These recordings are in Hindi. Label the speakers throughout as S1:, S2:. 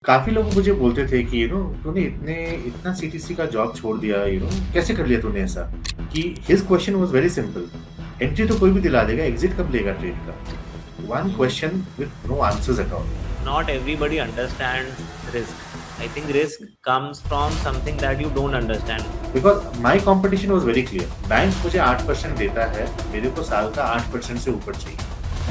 S1: काफ़ी लोग मुझे बोलते थे कि तूने इतना सीटीसी का जॉब छोड़ दिया, कैसे कर लिया तूने ऐसा? कि his question was very simple. Entry तो कोई भी दिला देगा, एग्ज़िट कब लेगा ट्रेड का? One
S2: Hmm.
S1: Question with no answers at all.
S2: Not everybody understands risk. I think risk comes from something that you don't understand.
S1: Because my competition was very clear. Bank मुझे 8% देता है, मेरे को साल का 8% से ऊपर चाहिए।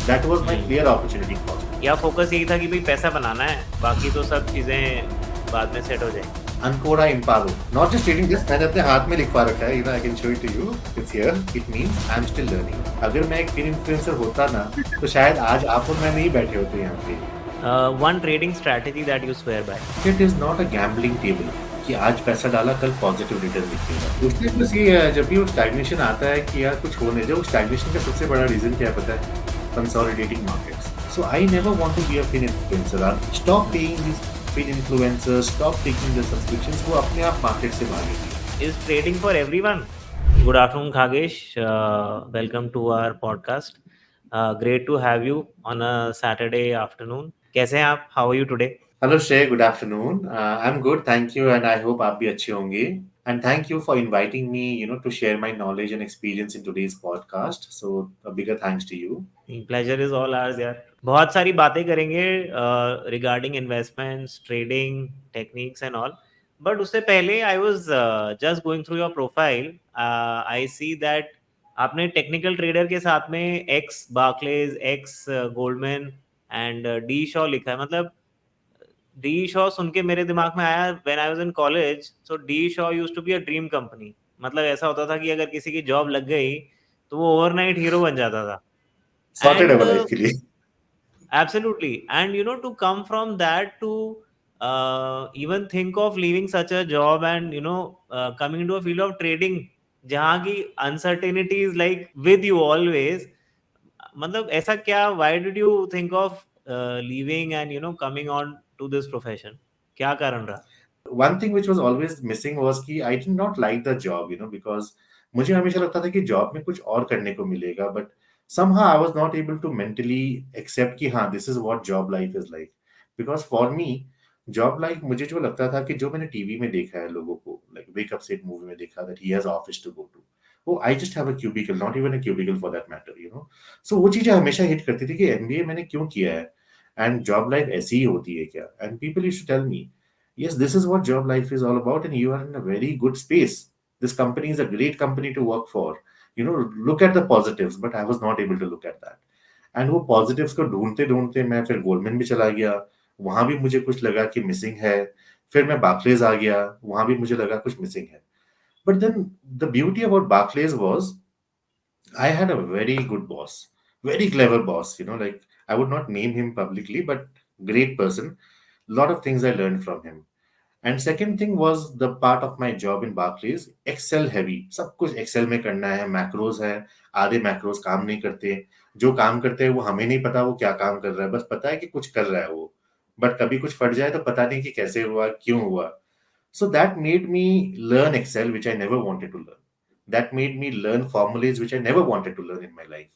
S1: That was my
S2: Hmm.
S1: Clear opportunity cost.
S2: या फोकस यही था कि भाई पैसा बनाना है, बाकी तो सब चीजें बाद में सेट हो जाएंगी.
S1: Ancora Imparo. Not just reading this, मैंने अपने हाथ में लिखवा रखा है, I can show it to you. It's here. It means I'm still learning. अगर मैं एक फिर इन्फ्लुएंसर होता ना, तो शायद आज आप और मैं नहीं बैठे होते यहाँ पे।
S2: One trading strategy that you swear by.
S1: It is not a gambling table कि आज पैसा डाला कल पॉजिटिव रिटर्न दिखेगा। उसमें बस ये है, जब भी वो स्टैग्नेशन आता है कि यार कुछ होने दो, स्टैग्नेशन का सबसे बड़ा रीजन क्या पता है? Consolidating markets. So I never want to be a fin influencer. Stop paying these fin influencers. Stop taking the subscriptions. वो अपने आप मार्केट से भागेगी.
S2: Is trading for everyone? Good afternoon, Khagesh. Welcome to our podcast. Great to have you on a Saturday afternoon. कैसे हैं आप? How are you today?
S1: Hello Shay, good afternoon. I'm good, thank you, and I hope आप भी अच्छे होंगे. And thank you for inviting me, to share my knowledge and experience in today's podcast. So a bigger thanks to you.
S2: Pleasure is all hours यार. बहुत सारी बातें करेंगे regarding investments, trading techniques and all. But उससे पहले I was just going through your profile. I see that आपने टेक्निकल ट्रेडर के साथ में x Barclays, x Goldman and D Shaw लिखा है. मतलब डी शॉ सुन के मेरे दिमाग में आया when I was in college. So D Shaw used to be a dream company. मतलब ऐसा होता था कि अगर किसी की जॉब लग गई तो वो ओवरनाइट हीरो बन जाता था.
S1: Sorted है
S2: And
S1: वो लाइफ के लिए.
S2: absolutely. And to come from that to even think of leaving such a job and coming into a field of trading जहाँ की uncertainty is like with you always. मतलब ऐसा क्या, why did you think of leaving and coming on to this profession? क्या कारण रहा?
S1: One thing which was always missing was कि I did not like the job, because मुझे हमेशा लगता था कि जॉब में कुछ और करने को मिलेगा, but somehow I was not able to mentally accept कि हाँ, this is what job life is like. Because for me, job life मुझे जो लगता था कि जो मैंने टीवी में देखा है लोगों को, like Wake Up Sid movie में देखा that he has office to go to. वो I just have a cubicle, not even a cubicle for that matter. So वो चीजें हमेशा हिट करती थी कि एमबीए मैंने क्यों किया है, एंड जॉब लाइफ ऐसी ही होती है क्या? And people used to tell me, yes, this is what job life is all about, and you are in a very good space. This company is a great company to work for. Look at the positives, but I was not able to look at that. And वो positives को ढूंढते ढूंढते मैं फिर गोल्डमैन भी चला गया. वहां भी मुझे कुछ लगा कि मिसिंग है. फिर मैं बार्कलेज आ गया. वहां भी मुझे लगा कुछ मिसिंग है. But then the beauty about Barclays was I had a very good boss, very clever boss. Like I would not name him publicly, but great person. Lot of things I learned from him. And second thing was the part of my job in Barclays Excel heavy. सब कुछ एक्सेल में करना है, मैक्रोज है. आधे मैक्रोज काम नहीं करते. जो काम करते हैं वो हमें नहीं पता वो क्या काम कर रहा है, बस पता है कि कुछ कर रहा है वो. बट कभी कुछ फट जाए तो पता नहीं कि कैसे हुआ, क्यों हुआ. So that made me learn Excel which I never wanted to learn. That made me learn formulas which I never wanted to learn in my life.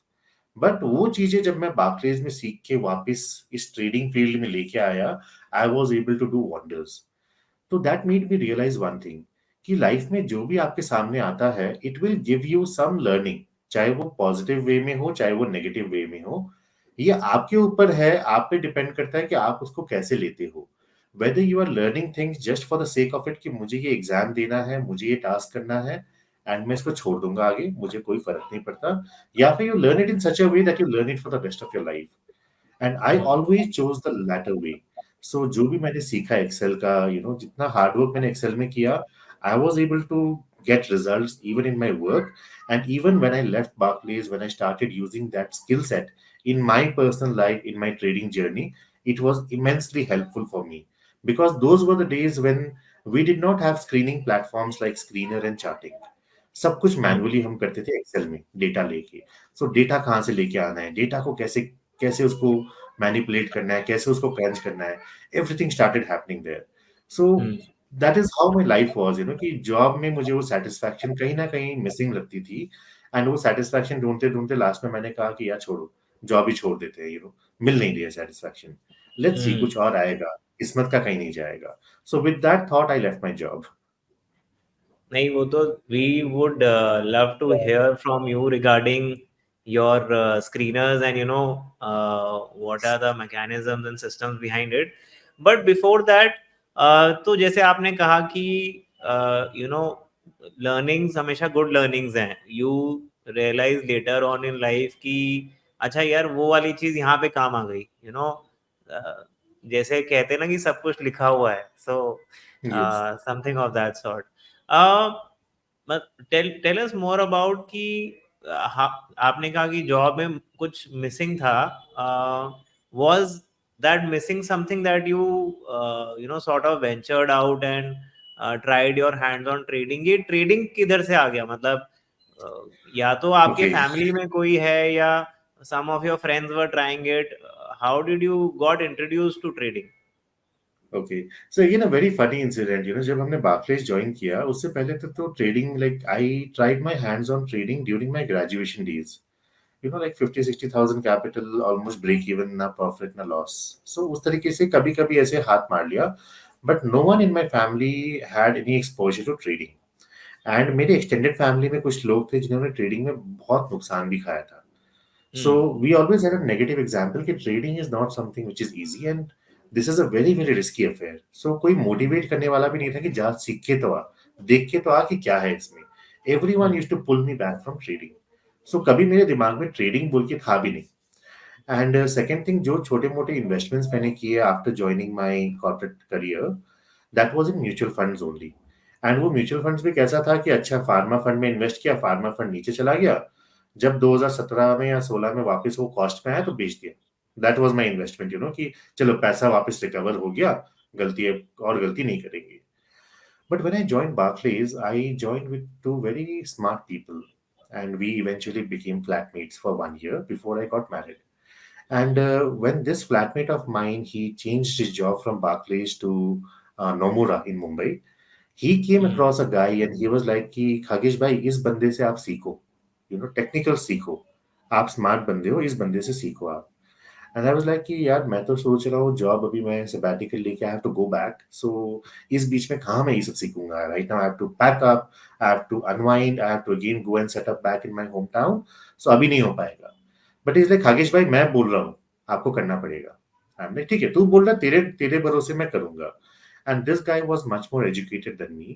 S1: But वो चीजें जब मैं बार्कलेज में सीख के वापस इस ट्रेडिंग फील्ड में लेके आया, I was able to do wonders. तो that made me realise one thing कि लाइफ में जो भी आपके सामने आता है it will give you some learning. चाहे वो पॉजिटिव वे में हो, चाहे वो नेगेटिव वे में हो, ये आपके ऊपर है. आप पे डिपेंड करता है कि आप उसको कैसे लेते हो. Whether you are learning things just for the sake of it कि मुझे ये एग्जाम देना है, मुझे ये टास्क करना है, एंड मैं इसको छोड़ दूंगा आगे, मुझे कोई फर्क नहीं पड़ता. या फिर you learn it in such a way that you learn it for the rest of your life. And I always chose the latter way. So जो भी मैंने सीखा एक्सेल का, जितना हार्ड वर्क मैंने एक्सेल में किया, I was able to get results even in my work. And even when I left Barclays, when I started using that skill set in my personal life, in my trading journey, it was immensely helpful for me, because those were the days when we did not have screening platforms like Screener and Charting. सब कुछ मैनुअली हम करते थे एक्सेल में डेटा लेके. सो डेटा कहाँ से लेके आना है, डेटा को कैसे कैसे उसको मैनिपुलेट करना है, कैसे उसको क्रंच करना है, everything started happening there. So that is how my life was, कि जॉब में मुझे वो सेटिस्फैक्शन कहीं ना कहीं मिसिंग लगती थी. एंड वो सेटिस्फैक्शन ढूंढते ढूंढते लास्ट में मैंने कहा कि यार छोड़ो, जॉब ही छोड़ देते हैं. मिल नहीं रही है सेटिस्फैक्शन. लेट्स सी कुछ और आएगा, किस्मत का कहीं नहीं जाएगा. So with that thought, I left my job.
S2: नहीं, वो तो we would love to hear from you regarding your screeners and what are the mechanisms and systems behind it. But before that, तो जैसे आपने कहा कि learnings हमेशा good learnings हैं. You realize later on in life कि अच्छा यार वो वाली चीज यहाँ पे काम आ गई. जैसे कहते हैं ना कि सब कुछ लिखा हुआ है. So
S1: Yes.
S2: something of that sort. uh, but tell us more about कि आपने कहा कि जॉब में कुछ मिसिंग था. was that missing something that you sort of ventured out and tried your hands on trading? ये ट्रेडिंग किधर से आ गया? मतलब या तो आपके
S1: Okay.
S2: फैमिली में कोई है या some of your friends were trying it. How did you got introduced to trading?
S1: Okay. So again, a very funny incident. जब हमने Barclays ज्वाइन किया, उससे पहले तक तो trading, like I tried my hands on trading during my graduation days. Like 50-60,000 capital, almost break even, ना profit ना loss. So उस तरीके से कभी कभी ऐसे हाथ मार लिया. But no one in my family had any exposure to trading. And मेरे extended family में कुछ लोग थे जिन्होंने ट्रेडिंग में बहुत नुकसान भी खाया था. So we always had a negative example कि trading is not something which is easy and this is a very very risky affair. So कोई motivate करने वाला भी नहीं था कि जा सीख के तो आ, देख के तो आ कि क्या है इसमें. Everyone used to pull me back from trading. So कभी मेरे दिमाग में trading बोल के था भी नहीं. And second thing, जो छोटे मोटे investments मैंने किए after joining my corporate career, that was in mutual funds only. And वो म्यूचुअल फंड्स भी कैसा था कि अच्छा फार्मा फंड में इन्वेस्ट किया, फार्मा फंड नीचे चला गया, जब 2017 में या 16 में वापस वो कॉस्ट में आया तो बेच दिया. दैट वाज माय इन्वेस्टमेंट, कि चलो पैसा वापस रिकवर हो गया, गलती है और गलती नहीं करेंगे. But when I joined Barclays, I joined with two very smart people and we eventually became flatmates for 1 year before I got married. And when this flatmate of mine, he changed his job from Barclays to Nomura in Mumbai. He came across a guy and he was like कि खगेश भाई इस बंदे से आप सीखो, टेक्निकल सीखो, आप स्मार्ट बंदे हो, इस बंदे से सीखो आप. एंड आई वाज लाइक कि यार मैं तो सोच रहा हूँ जॉब अभी मैं सबैटिकल लेके I have to go back, so इस बीच में कहाँ मैं ये सब सीखूंगा. Right now I have to pack up, I have to unwind, I have to again go and set up back in my home town. सो अभी नहीं हो पाएगा. बट इज लाइक खगेश भाई मैं बोल रहा हूँ आपको करना पड़ेगा. आई एम लाइक ठीक है तू बोल रहा, तेरे तेरे भरोसे मैं करूंगा. And this guy was much more educated than me.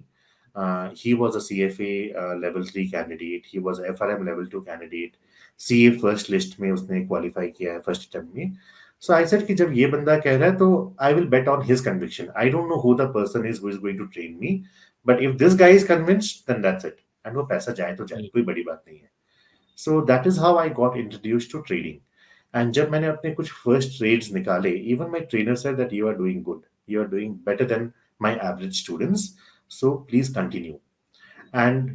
S1: He was a CFA level 3 candidate. He was a FRM level 2 candidate. CA first list में उसने qualify किया है first attempt में. So I said कि जब ये बंदा कह रहा है तो I will bet on his conviction. I don't know who the person is who is going to train me, but if this guy is convinced, then that's it. And वो पैसा जाए तो जाए, कोई बड़ी बात नहीं है. So that is how I got introduced to trading. And जब मैंने अपने कुछ first trades निकाले, even my trainer said that you are doing good. You are doing better than my average students. So please continue. And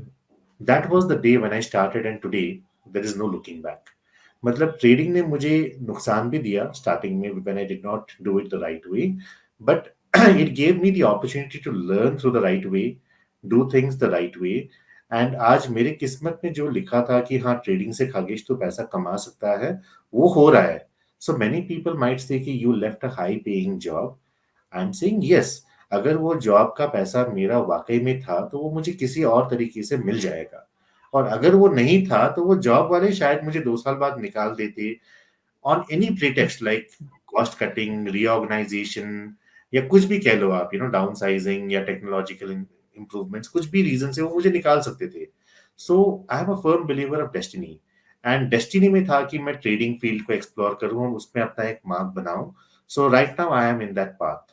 S1: that was the day when I started and today there is no looking back. मतलब ट्रेडिंग ने मुझे नुकसान भी दिया स्टार्टिंग में when I did not do it the right way, but it gave me the opportunity to learn through the right way, do things the right way. And आज मेरी किस्मत में जो लिखा था कि हाँ ट्रेडिंग से खगेश तो पैसा कमा सकता है, वो हो रहा है. So many people might say कि you left a high paying job. I am saying yes, अगर वो जॉब का पैसा मेरा वाकई में था तो वो मुझे किसी और तरीके से मिल जाएगा, और अगर वो नहीं था तो वो जॉब वाले शायद मुझे 2 साल बाद निकाल देते on any pretext like cost cutting, reorganisation, या कुछ भी कह लो आप, डाउन साइजिंग या टेक्नोलॉजिकल इम्प्रूवमेंट्स, कुछ भी रीजन से वो मुझे निकाल सकते थे. So I am a firm believer of destiny. And destiny में था कि मैं ट्रेडिंग फील्ड को एक्सप्लोर करूं और उसमें अपना एक मार्क बनाऊं. So right now I am in that path.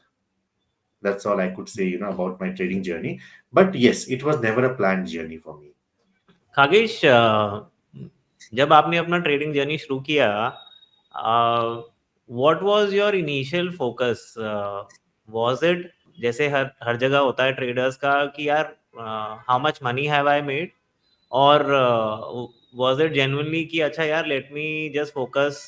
S1: That's all I could say, about my trading journey. But yes, it was never a planned journey for me.
S2: खागेश, जब आपने अपना ट्रेडिंग जर्नी शुरू किया, what was your initial focus? Was it जैसे हर हर जगह होता है ट्रेडर्स का कि यार how much money have I made, और वाज इट जेन्युइनली कि अच्छा यार let me just focus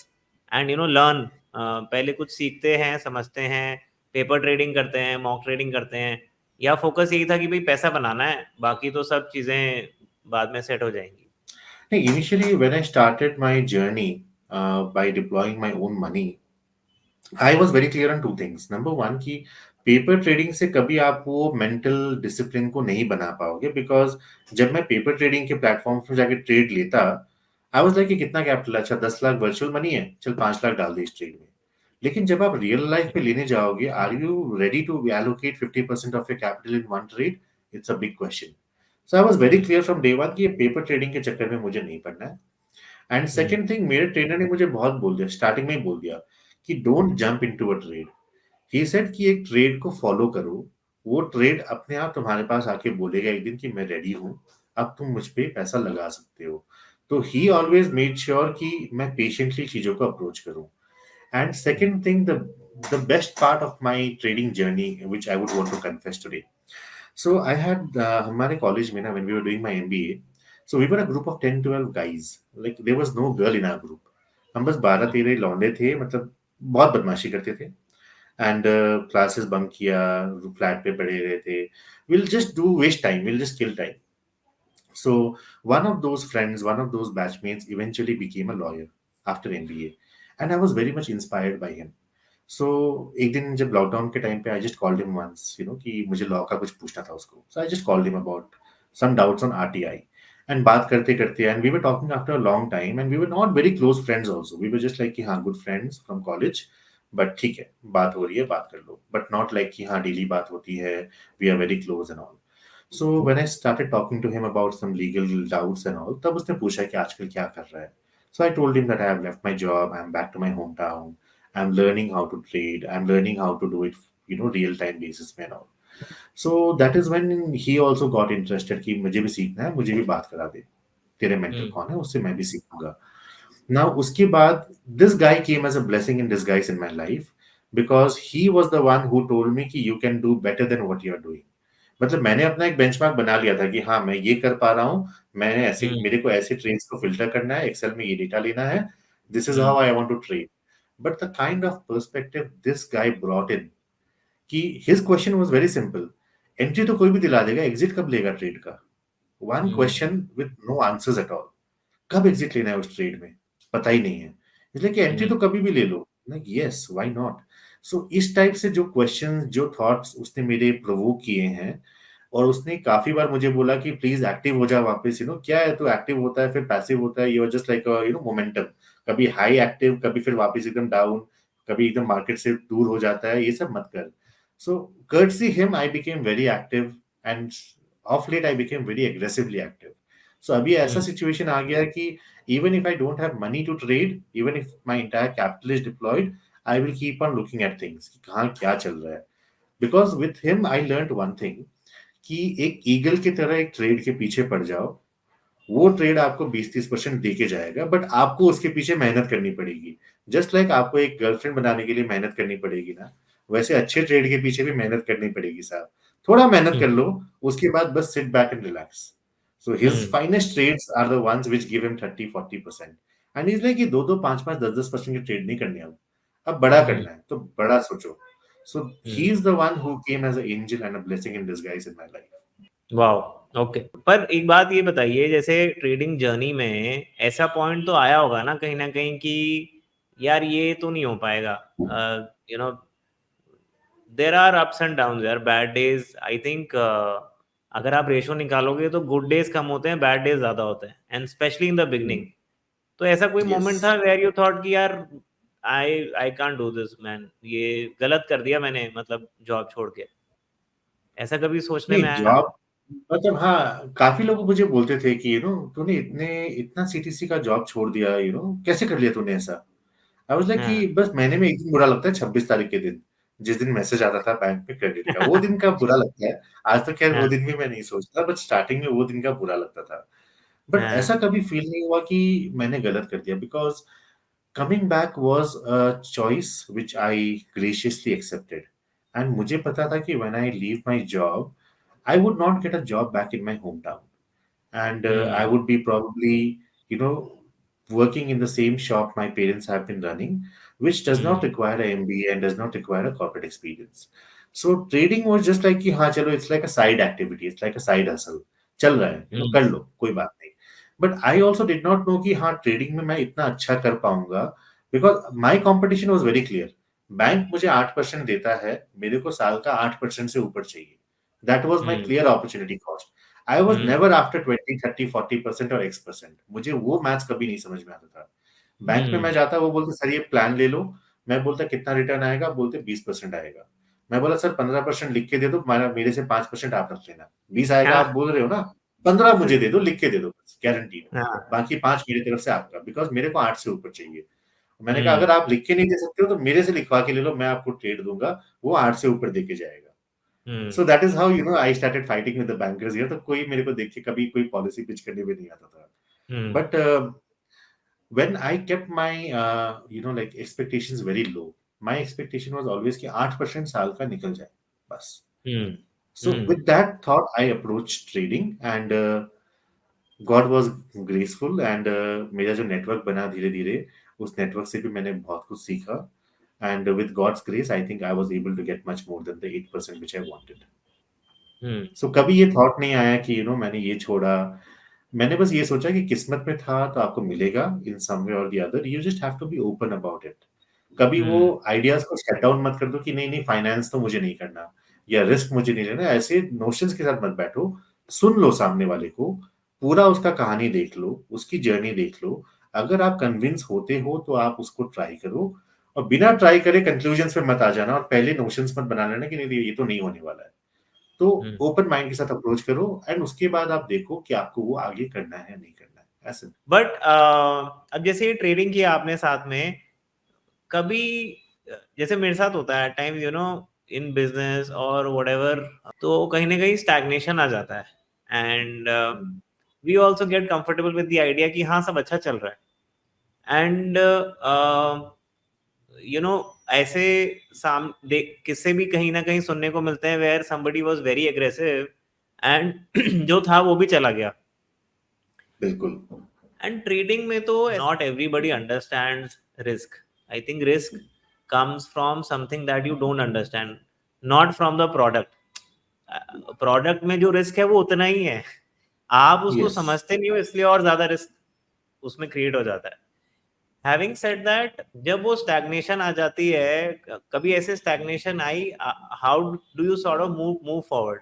S2: and learn, पहले कुछ सीखते हैं, समझते हैं, पेपर ट्रेडिंग करते हैं, मॉक ट्रेडिंग करते हैं, या फोकस यही था कि भाई पैसा बनाना है, बाकी तो सब चीजें बाद में सेट हो जाएंगी?
S1: Hey, initially, when I started my journey by deploying my own money, I was very clear on two things. Number one, कि पेपर ट्रेडिंग से कभी आप वो मेंटल डिसिप्लिन को नहीं बना पाओगे, बिकॉज जब मैं पेपर ट्रेडिंग के प्लेटफॉर्म पे जाके ट्रेड लेता, आई वाज लाइक कि कितना कैपिटल, अच्छा 10 लाख वर्चुअल मनी है, चल 5 लाख डाल दे इस ट्रेड में। लेकिन जब आप रियल लाइफ में लेने जाओगे, are you ready to allocate 50% of your capital in one trade? It's a big question. So I was very
S2: hmm,
S1: clear from day one कि ये पेपर ट्रेडिंग के चक्कर में मुझे नहीं पड़ना है। एंड
S2: हम्म,
S1: सेकंड थिंग, मेरे ट्रेनर ने मुझे बहुत बोल दिया, स्टार्टिंग में ही बोल दिया कि don't jump into a trade. He said कि एक ट्रेड को फॉलो करो, वो ट्रेड अपने आप तुम्हारे पास आके बोलेगा एक दिन कि मैं रेडी हूँ, अब तुम मुझ पे पैसा लगा सकते हो। तो ही ऑलवेज मेड श्योर कि मैं पेशेंटली चीजों को अप्रोच करूँ। And second thing, the best part of my trading journey which I would want to confess today. So I had हमारे कॉलेज में ना, when we were doing my MBA, so we were a group of 10-12 guys, like there was no girl in our group. हम बस 12-13 लौंडे थे, मतलब बहुत बदमाशी करते थे। एंड क्लासेस बंक किया, फ्लैट पे पड़े रहे थे, will just do waste time, will just kill time. So one of those friends, one of those batchmates eventually became a lawyer after MBA, and I was very much inspired by him. So एक दिन जब लॉकडाउन के टाइम पे, I just called him once, कि मुझे लॉ का कुछ पूछना था उसको। So I just called him about some doubts on RTI, and बात करते करते, and we were talking after a long time, and we were not very close friends also, we were just like कि हाँ good friends from college, but ठीक है बात हो रही है, बात कर लो, बट नॉट लाइक कि हाँ डेली बात होती है, we are very close and all. So when I started talking to him about some legal doubts and all, तब उसने पूछा कि आजकल क्या कर रहा है. So I told him that I have left my job, I'm back to my hometown, I'm learning how to trade, I'm learning how to do it, real time basis में and all. So that is when he also got interested कि मुझे भी सीखना है, मुझे भी बात करा दे, तेरे मेंटर
S2: हम्म,
S1: कौन है, उससे मैं भी सीखूंगा. Now उसके बाद this guy came as a blessing in disguise in my life, because he was the one who told me कि you can do better than what you are doing. मतलब मैंने अपना एक बेंचमार्क बना लिया था कि हाँ, मैं ये कर पा रहा हूँ, मैं ऐसे,
S2: हम्म,
S1: मेरे को ऐसे ट्रेड्स को फ़िल्टर करना है, एक्सेल में ये डेटा लेना है, this is
S2: hmm,
S1: how I want to trade. But the kind of perspective this guy brought in, कि his question was very simple, entry तो कोई भी दिला देगा, एग्जिट कब लेगा ट्रेड का? One
S2: hmm,
S1: question with no answers at all, कब एग्जिट लेना है उस ट्रेड में? पता ही नहीं है। इसलिए कि एंट्री
S2: हम्म,
S1: तो कभी भी ले लो। Like yes, why not? So इस टाइप से जो क्वेश्चंस, जो थॉट्स उसने मेरे प्रोवोक किए हैं, और उसने काफ़ी बार मुझे बोला कि प्लीज़ एक्टिव हो जा वापस, क्या है तू एक्टिव होता है फिर पैसिव होता है, you are just like momentum, कभी हाई एक्टिव, कभी फिर वापस एकदम डाउन, कभी एकदम मार्केट से दूर हो जाता है, ये सब मत कर। सो courtesy him I became very active, and of late I became very aggressively active. So अभी ऐसा
S2: हम्म,
S1: सिचुएशन आ गया है कि even if I don't have money to trade, even if my entire capital is deployed, I will keep on looking at things कि कहाँ क्या चल रहा है। Because with him I learned one thing, कि एक ईगल की तरह एक ट्रेड के पीछे पड़ जाओ, वो ट्रेड आपको 20-30% दे के जाएगा, बट आपको उसके पीछे मेहनत करनी पड़ेगी। जस्ट लाइक आपको एक गर्लफ्रेंड बनाने के लिए मेहनत करनी पड़ेगी ना, वैसे अच्छे ट्रेड के पीछे भी मेहनत करनी पड़ेगी साहब। थोड़ा मेहनत कर लो, उसके बाद बस sit back and relax. So his
S2: hmm,
S1: finest trades are the ones which give him 30-40%, and is like कि 2-2, 5-5, 10-10% की ट्रेड नहीं करनी अब बड़ा
S2: हम्म,
S1: करना है तो बड़ा सोचो। So he
S2: hmm,
S1: is the one who came as a angel and a blessing in disguise in my life.
S2: Wow, okay. पर एक बात ये बताइए, जैसे ट्रेडिंग जर्नी में ऐसा पॉइंट तो आया होगा ना कहीं कि यार ये तो नहीं हो पाएगा, you know there are ups and down, यार बैड डेज, आई थिंक अगर आप रेशो निकालोगे तो गुड डेज कम होते हैं, बैड डेज ज्यादा होते हैं, and specially in the beginning. तो ऐसा कोई
S1: यस।
S2: मोमेंट था वेयर यू थॉट कि यार I I can't do this man, ये गलत कर दिया मैंने, मतलब जॉब छोड़ के, ऐसा कभी सोचने
S1: नहीं
S2: में आया?
S1: जॉब, मतलब हाँ, काफी लोग मुझे बोलते थे कि तूने इतना सीटीसी का जॉब छोड़ दिया, कैसे कर लिया तूने ऐसा? आई वाज लाइक कि
S2: हाँ।
S1: बस महीने में एक दिन बुरा लगता है, 26 तारीख के दिन, जिस दिन मैसेज आता था बैंक में क्रेडिट का, वो दिन का बुरा लगता है। आज तो खैर वो
S2: हाँ,
S1: दिन भी मैं नहीं सोचता, बट स्टार्टिंग में वो दिन का बुरा लगता था। बट
S2: हाँ,
S1: ऐसा कभी फील नहीं हुआ कि मैंने गलत कर दिया, because coming back was a choice which I graciously accepted, and मुझे पता था कि when I leave my job, I would not get a job back in my hometown. And I
S2: hmm,
S1: would be probably, you know, working in the same shop my parents have been running, which does
S2: hmm,
S1: not require a MBA and does not require a corporate experience. So trading was just like कि हाँ चलो, it's like a side activity, it's like a side hustle. चल रहा है,
S2: हुँ,
S1: कर लो, कोई बात नहीं. But I also did not know कि हाँ trading में मैं इतना अच्छा कर पाऊंगा, because my competition was very clear. Bank मुझे 8% देता है, मेरे को साल का 8% से ऊपर चाहिए। That was my
S2: hmm
S1: clear opportunity cost. I was
S2: hmm
S1: never after 20 30 40% और X%। मुझे वो मैथ्स कभी नहीं समझ में आता था। बैंक में
S2: हम्म
S1: मैं जाता, वो बोलते सर ये प्लान ले लो। मैं बोलता कितना रिटर्न आएगा, बोलते 20% आएगा। मैं बोला सर 15% लिख के दे दो, मेरे से 5% आप रख लेना। 20 आएगा आप
S2: हाँ
S1: बोल रहे हो ना, 15 मुझे दे दो, लिख के दे दो, गारंटीड।
S2: हाँ
S1: बाकी 5 मेरी तरफ से आपका, बिकॉज मेरे को 8 से ऊपर चाहिए। मैंने कहा अगर
S2: हम्म
S1: आप लिख के नहीं दे सकते हो तो मेरे से लिखवा के ले लो, मैं आपको ट्रेड दूंगा, वो 8 से ऊपर देके जाएगा।
S2: Hmm
S1: so that is how I started fighting with the bankers here. तो कोई मेरे को देख के कभी कोई पॉलिसी पिच करने में नहीं आता था।
S2: हम्म
S1: but when I kept my like expectations very low, my expectation was always कि 8% साल का निकल जाए बस।
S2: हम्म
S1: So
S2: hmm
S1: with that thought, I approached trading, and God was graceful, and मेरा जो नेटवर्क बना धीरे धीरे, उस नेटवर्क से भी मैंने बहुत कुछ सीखा, and with God's grace I think I was able to get much more than the 8% which I wanted.
S2: Hmm
S1: So कभी ये थॉट नहीं आया कि मैंने ये छोड़ा। मैंने बस ये सोचा कि किस्मत में था तो आपको मिलेगा इन some way or the other, you just have to be open about it. कभी वो
S2: हम्म
S1: आइडियाज को शट डाउन मत कर दो कि नहीं नहीं फाइनेंस तो मुझे नहीं करना, या रिस्क मुझे नहीं लेना, ऐसे नोशंस के साथ मत बैठो। सुन लो सामने वाले को, पूरा उसका कहानी देख लो, उसकी जर्नी देख लो। अगर आप कन्विंस होते हो तो आप उसको ट्राई करो, और बिना ट्राई करे कंक्लूजन्स पे मत आ जाना, और पहले नोशंस मत बना लेना कि नहीं ये तो नहीं होने वाला है। तो
S2: हम्म
S1: ओपन माइंड के साथ अप्रोच करो, एंड उसके बाद आप देखो कि आपको वो आगे करना है या नहीं करना है, ऐसे।
S2: बट अब जैसे ये ट्रेडिंग किया आपने साथ में, कभी जैसे मेरे साथ होता है टाइम इन बिजनेस और व्हाटएवर, तो कहीं ना कहीं स्टैग्नेशन आ जाता है, and we also get comfortable with the idea कि हाँ सब अच्छा चल रहा है, एंड यू नो ऐसे किससे भी कहीं ना कहीं सुनने को मिलते हैं where somebody was very aggressive and जो था वो भी चला गया।
S1: बिल्कुल।
S2: एंड ट्रेडिंग में तो not everybody understands risk. I think risk comes from something that you don't understand, not from the product. Product में जो रिस्क है वो उतना ही है, आप उसको
S1: यस।
S2: समझते नहीं हो इसलिए और ज्यादा रिस्क उसमें क्रिएट हो जाता है। हैविंग सेड दैट, जब वो स्टैग्नेशन आ जाती है, कभी ऐसे stagnation I, how do you sort of move move forward?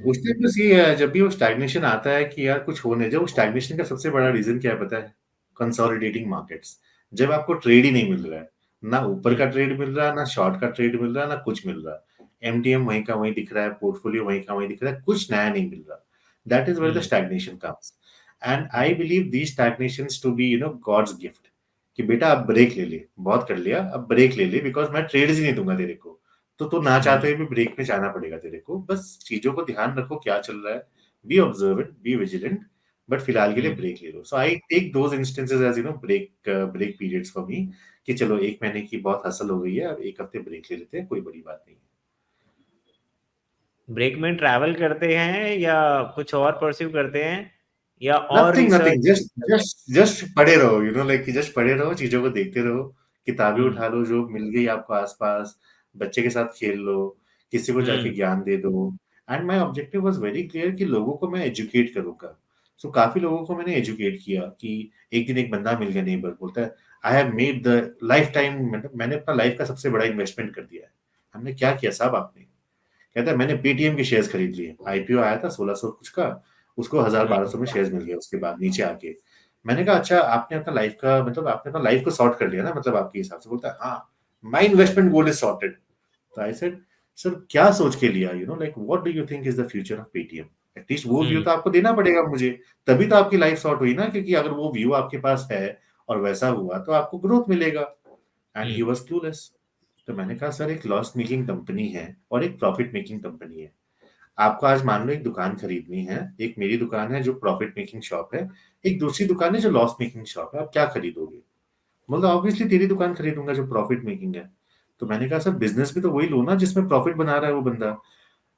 S1: उस टाइम बस ये है, जब भी वो स्टैग्नेशन आता है कि यार कुछ होने, जब वो स्टैग्नेशन का सबसे बड़ा रीजन क्या है पता है? Consolidating markets. जब आपको ट्रेड ही नहीं मिल रहा है, ना ऊपर का ट्रेड मिल रहा है, ना शॉर्ट का ट्रेड मिल रहा है, ना कुछ मिल रहा है, एमटीएम वहीं का वहीं दिख रहा है, पोर्टफोलियो वहीं का वहीं दिख रहा है, कुछ नया नहीं मिल रहा। That is where the stagnation comes. And I believe these stagnations to be God's gift, कि बेटा अब ब्रेक ले ले, बहुत कर लिया, अब ब्रेक ले ले, बिकॉज मैं ट्रेड ही नहीं दूंगा तेरे को। तो ना चाहते हुए भी ब्रेक में जाना पड़ेगा तेरे को। बस चीजों को ध्यान रखो क्या चल रहा है, be observant, be vigilant, but फिलहाल के लिए ब्रेक ले लो। So I take those instances as break break periods for me, कि चलो 1 महीने की बहुत हसल हो गई है, अब 1 हफ्ते ब्रेक ले लेते हैं, कोई बड़ी बात नहीं है।
S2: ब्रेक में ट्रैवल करते हैं या कुछ और परस्यू करते हैं या और
S1: nothing nothing,
S2: research?
S1: Just just just पढ़े रहो, लाइक जस्ट पढ़े रहो, चीजों को देखते रहो, किताबें
S2: हम्म
S1: उठा लो जो मिल गई आपको आसपास, बच्चे के साथ खेल लो, किसी को जाके
S2: हम्म
S1: ज्ञान दे दो। And my objective was very clear कि लोगों को मैं एजुकेट करूंगा। सो काफी लोगों को मैंने एजुकेट किया, कि एक दिन एक बंदा मिल गया, नेबर बोलता है I have made the life time, मतलब मैंने अपना लाइफ का सबसे बड़ा इन्वेस्टमेंट कर दिया है। हमने क्या किया साहब आपने? कहता है मैंने पेटीएम के शेयर्स खरीद लिए, आईपीओ आया था 1600 कुछ का, उसको 1000 1200 में शेयर्स मिल गया उसके बाद नीचे आके। मैंने कहा अच्छा आपने अपना लाइफ का, मतलब आपने अपना लाइफ को सॉर्ट कर लिया ना, मतलब आपके हिसाब से। बोलता है हाँ, my investment goal is sorted. तो आई सेड सर क्या सोच के लिया, like what do you think is the future of Paytm? At least वो व्यू
S2: हम्म
S1: तो आपको देना पड़ेगा मुझे, तभी तो आपकी लाइफ सॉर्ट हुई ना, क्योंकि अगर वो व्यू आपके पास है और वैसा हुआ तो आपको ग्रोथ मिलेगा। And he
S2: hmm
S1: was clueless. तो मैंने कहा सर एक लॉस मेकिंग कंपनी है और एक प्रॉफिट मेकिंग कंपनी है। आपको आज मान लो एक दुकान खरीदनी है, एक मेरी दुकान है जो प्रॉफिट मेकिंग शॉप है, एक दूसरी दुकान है जो लॉस मेकिंग शॉप है, आप क्या खरीदोगे? बोला ऑब्वियसली तेरी दुकान खरीदूंगा जो प्रॉफिट मेकिंग है। तो मैंने कहा सर बिजनेस भी तो वही लो ना जिसमें प्रॉफिट बना रहा है वो बंदा।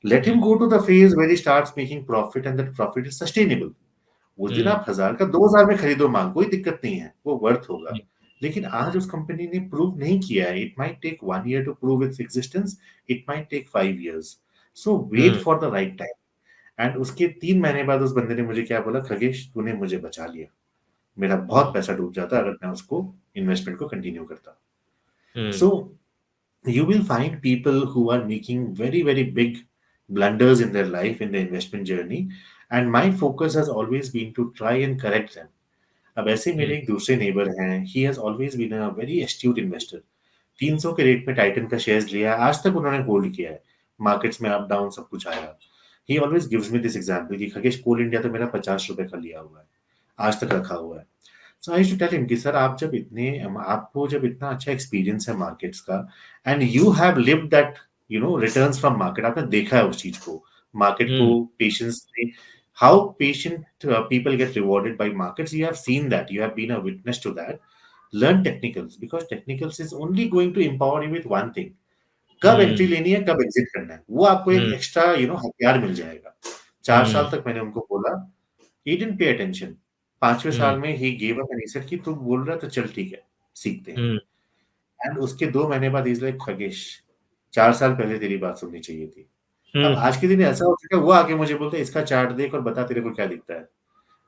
S1: Let him
S2: hmm
S1: go to the phase where he starts making profit, and that profit is sustainable. उस दिन
S2: हम्म
S1: आप 1000 का 2000 में खरीदो माल, कोई दिक्कत नहीं है, वो वर्थ होगा।
S2: हम्म
S1: लेकिन आज उस कंपनी ने प्रूव नहीं किया है। It might take 1 year to prove its existence, it might take 5 years। So wait
S2: hmm
S1: for the right time. And उसके 3 महीने बाद उस बंदे ने मुझे क्या बोला, खगेश तूने मुझे बचा लिया, मेरा बहुत
S2: हम्म
S1: पैसा डूब जाता अगर मैं उसको इन्वेस्टमेंट को कंटिन्यू करता।
S2: Hmm.
S1: So you will find people who are making very, very big blunders in their life, in their investment journey. And my focus has always been to try and correct them. अब ऐसे
S2: Hmm.
S1: मेरे एक दूसरे नेबर हैं, he has always been a very astute investor. 300 के रेट में टाइटन का शेयर्स लिया है, आज तक उन्होंने होल्ड किया है। मार्केट्स में अप डाउन सब कुछ आया। ही always gives me this example कि खगेश, कोल इंडिया तो मेरा 50 रुपए का लिया हुआ है, आज तक रखा हुआ है। So I to tell him कि सर, आपको जब इतना अच्छा एक्सपीरियंस है मार्केट्स का, and you have lived that, returns from market, आपने देखा है उस चीज को, मार्केट को
S2: Hmm.
S1: पेशेंस से, how patient people get rewarded by markets. You have seen that, you have been a witness to that. Learn technicals, because technicals is only going to empower you with one thing: कब एंट्री
S2: Hmm.
S1: लेनी है, कब एग्जिट करना है, वो आपको एक
S2: Hmm.
S1: एक्स्ट्रा हथियार मिल जाएगा। 4 साल
S2: Hmm.
S1: तक मैंने उनको बोला, ही डिडंट पे अटेंशन। 5वें साल
S2: Hmm.
S1: में he gave up and he said कि तू बोल रहा है तो चल ठीक है, सीखते हैं।
S2: Hmm.
S1: एंड उसके 2 महीने बाद इज लाइक, खगेश, 4 साल पहले तेरी बात सुननी चाहिए थी। अब
S2: Hmm.
S1: आज के दिन ऐसा हो चुका है, वो आके मुझे बोलते हैं इसका चार्ट देख और बता तेरे को क्या दिखता है।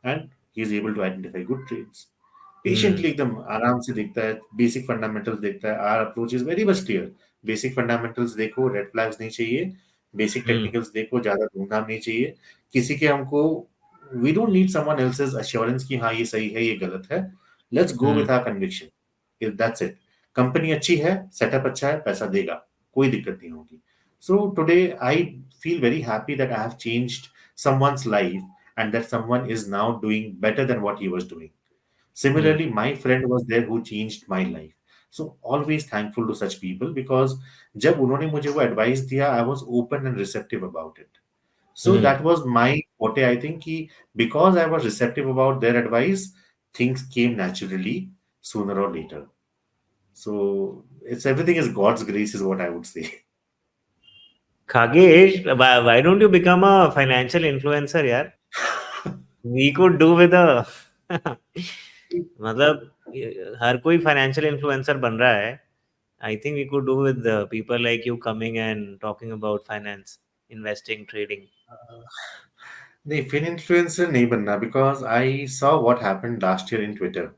S1: And he is able to identify good trades.
S2: Hmm.
S1: Patiently एकदम आराम से देखता है, बेसिक फंडामेंटल्स देखता है। Our approach is very much clear. Basic fundamentals देखो, रेड फ्लैग्स नहीं चाहिए। Basic
S2: Hmm.
S1: टेक्निकल्स देखो, ज्यादा धूमधाम नहीं चाहिए। किसी के हमको, we don't need someone else's assurance कि हाँ ये सही है, ये गलत है। Let's go
S2: Hmm.
S1: With our conviction, that's it. Company अच्छी है, सेटअप अच्छा है, पैसा देगा, कोई दिक्कत नहीं होगी। So today I feel very happy that I have changed someone's life, and that someone is now doing better than what he was doing.
S2: Hmm.
S1: Similarly, my friend was there who changed my life. So always thankful to such people, because जब उन्होंने मुझे वो advice दिया, I was open and receptive about it. So
S2: Hmm.
S1: that was my forte, I think, कि because I was receptive about their advice, things came naturally sooner or later. So it's everything is God's grace, is what I would say.
S2: Khagesh, why don't you become a financial influencer, यार? We could do with a मतलब हर कोई फाइनेंशियल इन्फ्लुएंसर बन रहा है। I think we could do with people like you coming and talking about finance, investing, trading.
S1: नहीं, फिन इन्फ्लुएंसर नहीं बनना, because I saw what happened last year in Twitter.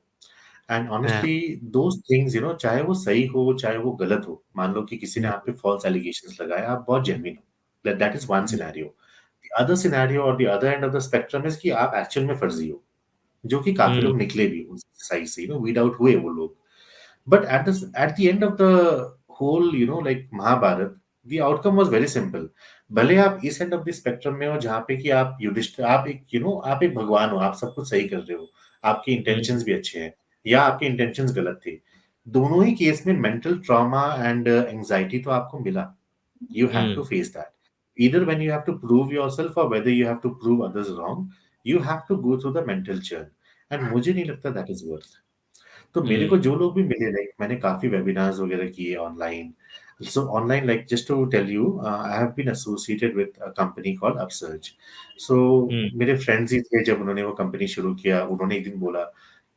S1: And
S2: हाँ।
S1: ऑनेस्टली, दोज थिंग्स, चाहे वो सही हो चाहे वो गलत हो, मान लो कि किसी ने आप पे फॉल्स एलिगेशंस लगाए, आप बहुत जेन्युइन हो, that is one scenario. The other scenario और the other end of the spectrum is कि आप एक्चुअल में फर्जी हो, जो कि काफी लोग निकले भी उस साइड से, वीड आउट हुए वो लोग। But at the end of the whole, like Mahabharat, the outcome was very simple. भले आप इस एंड ऑफ द स्पेक्ट्रम में हो, जहाँ पे कि आप युधिष्ठिर, आप एक आप एक भगवान हो, आप सब कुछ सही कर रहे हो, आपके इंटेंशंस भी अच्छे हैं, या आपके इंटेंशंस गलत थे, दोनों ही केस में मेंटल ट्रॉमा एंड एंजाइटी तो आपको मिला। You have to face that. Either when you have to prove yourself or whether you have to prove others wrong, you have to go through the mental churn. And मुझे नहीं लगता that is worth. तो मेरे को जो लोग भी मिले, लाइक मैंने काफी वेबिनार्स वगैरह किए online. So online, like just to tell you, I have been associated with a company called Upsurge. So मेरे फ्रेंड्स ही थे, जब उन्होंने वो कंपनी शुरू किया, उन्होंने एक दिन बोला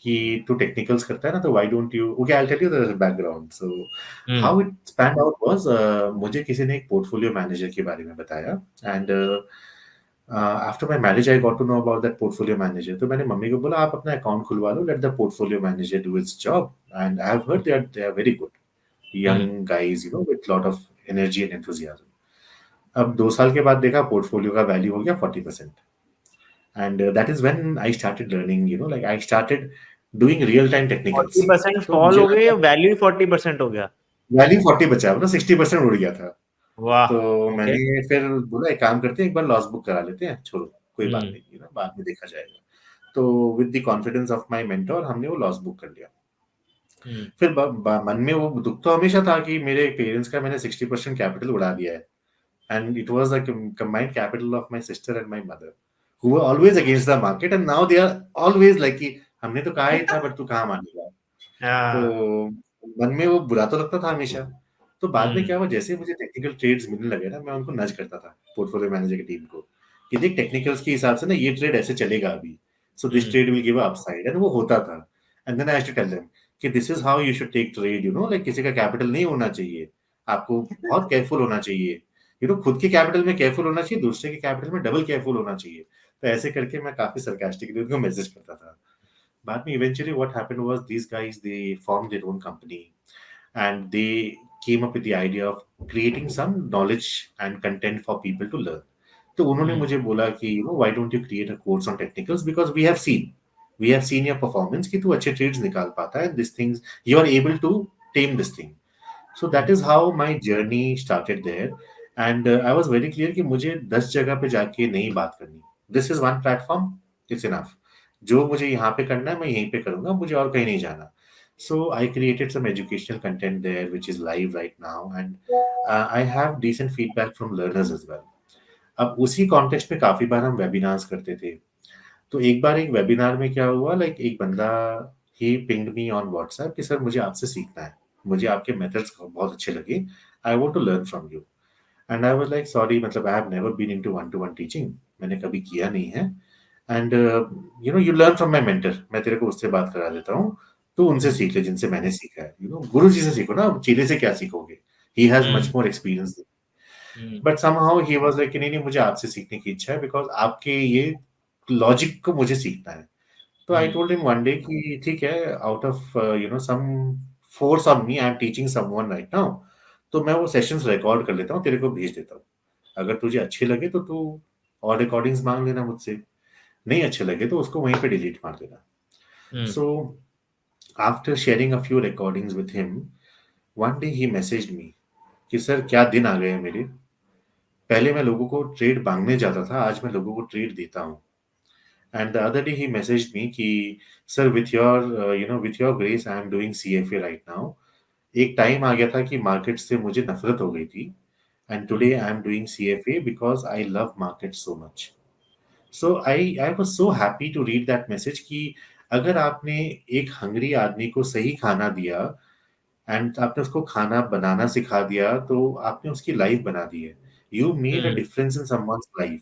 S1: कि तू टेक्निकल्स करता है ना, तो why don't you, okay, I will tell you the background. So how it span out was, मुझे किसी ने एक पोर्टफोलियो मैनेजर के बारे में बताया। And after my marriage I got to know about that portfolio manager. तो मैंने मम्मी को बोला, आप अपना अकाउंट खुलवा लो, let the portfolio manager do its job, and I have heard they are very good young guys, with lot of energy and enthusiasm. अब 2 साल के बाद देखा, पोर्टफोलियो का वैल्यू हो गया 40%। And that is when I started learning, like I started doing real time technicals.
S2: 40%
S1: तो
S2: फॉल
S1: मुझे
S2: हो गए या
S1: लगा
S2: वैल्यू 40% हो गया?
S1: वैल्यू 40 बचा, मतलब 60% उड़ गया था।
S2: वाह।
S1: तो
S2: ओके।
S1: मैंने फिर बोला, एक काम करते हैं, एक बार लॉस बुक करा लेते हैं, छोड़ो कोई बात
S2: हम्म।
S1: नहीं, बाद में देखा जाएगा। तो with the confidence of my mentor, हमने वो लॉस बुक कर लिया।
S2: हम्म।
S1: फिर मन में वो दुख तो हमेशा था कि मेरे पेरेंट्स का मैंने 60% कैपिटल उड़ा दिया है। And it was the combined capital of my sister and my mother, who were always against the market, and now they are always like कि हमने तो कहा ही था, बट तू कहाँ मानेगा।
S2: हाँ।
S1: तो मन में वो बुरा तो लगता था हमेशा। तो बाद में
S2: हम्म।
S1: क्या हुआ, जैसे मुझे टेक्निकल ट्रेड्स मिलने लगे ना, मैं उनको नज करता था, पोर्टफोलियो मैनेजर की टीम को, कि देख टेक्निकल्स के हिसाब से ना ये ट्रेड ऐसे चलेगा अभी, so this
S2: hmm.
S1: Trade will give upside, and वो होता था। And then I had to tell them कि this is how you should take trade, like किसी का कैपिटल नहीं होना चाहिए, आपको बहुत केयरफुल होना चाहिए, खुद के कैपिटल में केयरफुल होना चाहिए, दूसरे के कैपिटल में डबल केयरफुल होना चाहिए। तो ऐसे करके मैं काफी सरकास्टिकली उनको मैसेज करता था। बाद में eventually what happened was, these guys they form their own company, and they came up with the idea of creating some knowledge and content for people to learn. तो उन्होंने
S2: Hmm.
S1: मुझे बोला कि why don't you create a course on technicals, because we have seen your performance कि तू अच्छे trades निकाल पाता है, these things you are able to tame this thing. So
S2: Hmm.
S1: that is how my journey started there. And I was very clear कि मुझे 10 जगह पे जाके नहीं बात करनी. This is one platform, it's enough. जो मुझे यहाँ पे करना है मैं यहीं पे करूँगा, मुझे और कहीं नहीं जाना. So I created some educational content there, which is live right now, and I have decent feedback from learners as well. अब उसी कॉन्टेक्स्ट में काफी बार हम वेबिनार्स करते थे. तो एक बार एक वेबिनार में क्या हुआ, लाइक एक बंदा ही पिंग्ड मी ऑन व्हाट्सएप कि सर मुझे आपसे सीखना है, मुझे आपके मेथड्स बहुत अच्छे लगे, I want to learn from you. And I was like sorry, मतलब I have never been into one to one teaching, मैंने कभी किया नहीं है. And you learn from my mentor, मैं तेरे को उससे बात करा देता हूँ, तो उनसे
S2: Hmm.
S1: सीख ले जिनसे मैंने सीखा है. गुरु जी से सीखो ना, चीले से क्या सीखोगे, he has
S2: Hmm.
S1: Much more experience.
S2: Hmm.
S1: But somehow he was like नहीं नहीं, मुझे आपसे सीखने की इच्छा है, बिकॉज आपके ये लॉजिक को मुझे सीखना है. तो I
S2: Hmm.
S1: Told him one day कि ठीक है, out of some force on me, I am teaching someone right now, तो मैं वो सेशंस रिकॉर्ड कर लेता हूँ, तेरे को भेज देता हूँ. अगर तुझे अच्छे लगे तो तू और रिकॉर्डिंग्स मांग लेना मुझसे, नहीं अच्छे लगे तो उसको वहीं पे डिलीट मार देना.
S2: Hmm.
S1: So after sharing a few recordings with him, one day he messaged me कि सर क्या दिन आ गए हैं मेरे. पहले मैं लोगों को ट्रेड मांगने जाता था, आज मैं लोगों को ट्रेड देता हूँ. And the other day he messaged me कि sir with your with your grace I am doing CFA right now. एक टाइम आ गया था कि मार्केट से मुझे नफरत हो गई थी, and
S2: Hmm.
S1: today I am doing CFA because I love market so much. So I was so happy to read that message कि अगर आपने एक हंगरी आदमी को सही खाना दिया एंड आपने उसको खाना बनाना सिखा दिया, तो आपने उसकी लाइफ बना दी है. You made a
S2: Hmm.
S1: Difference in someone's life.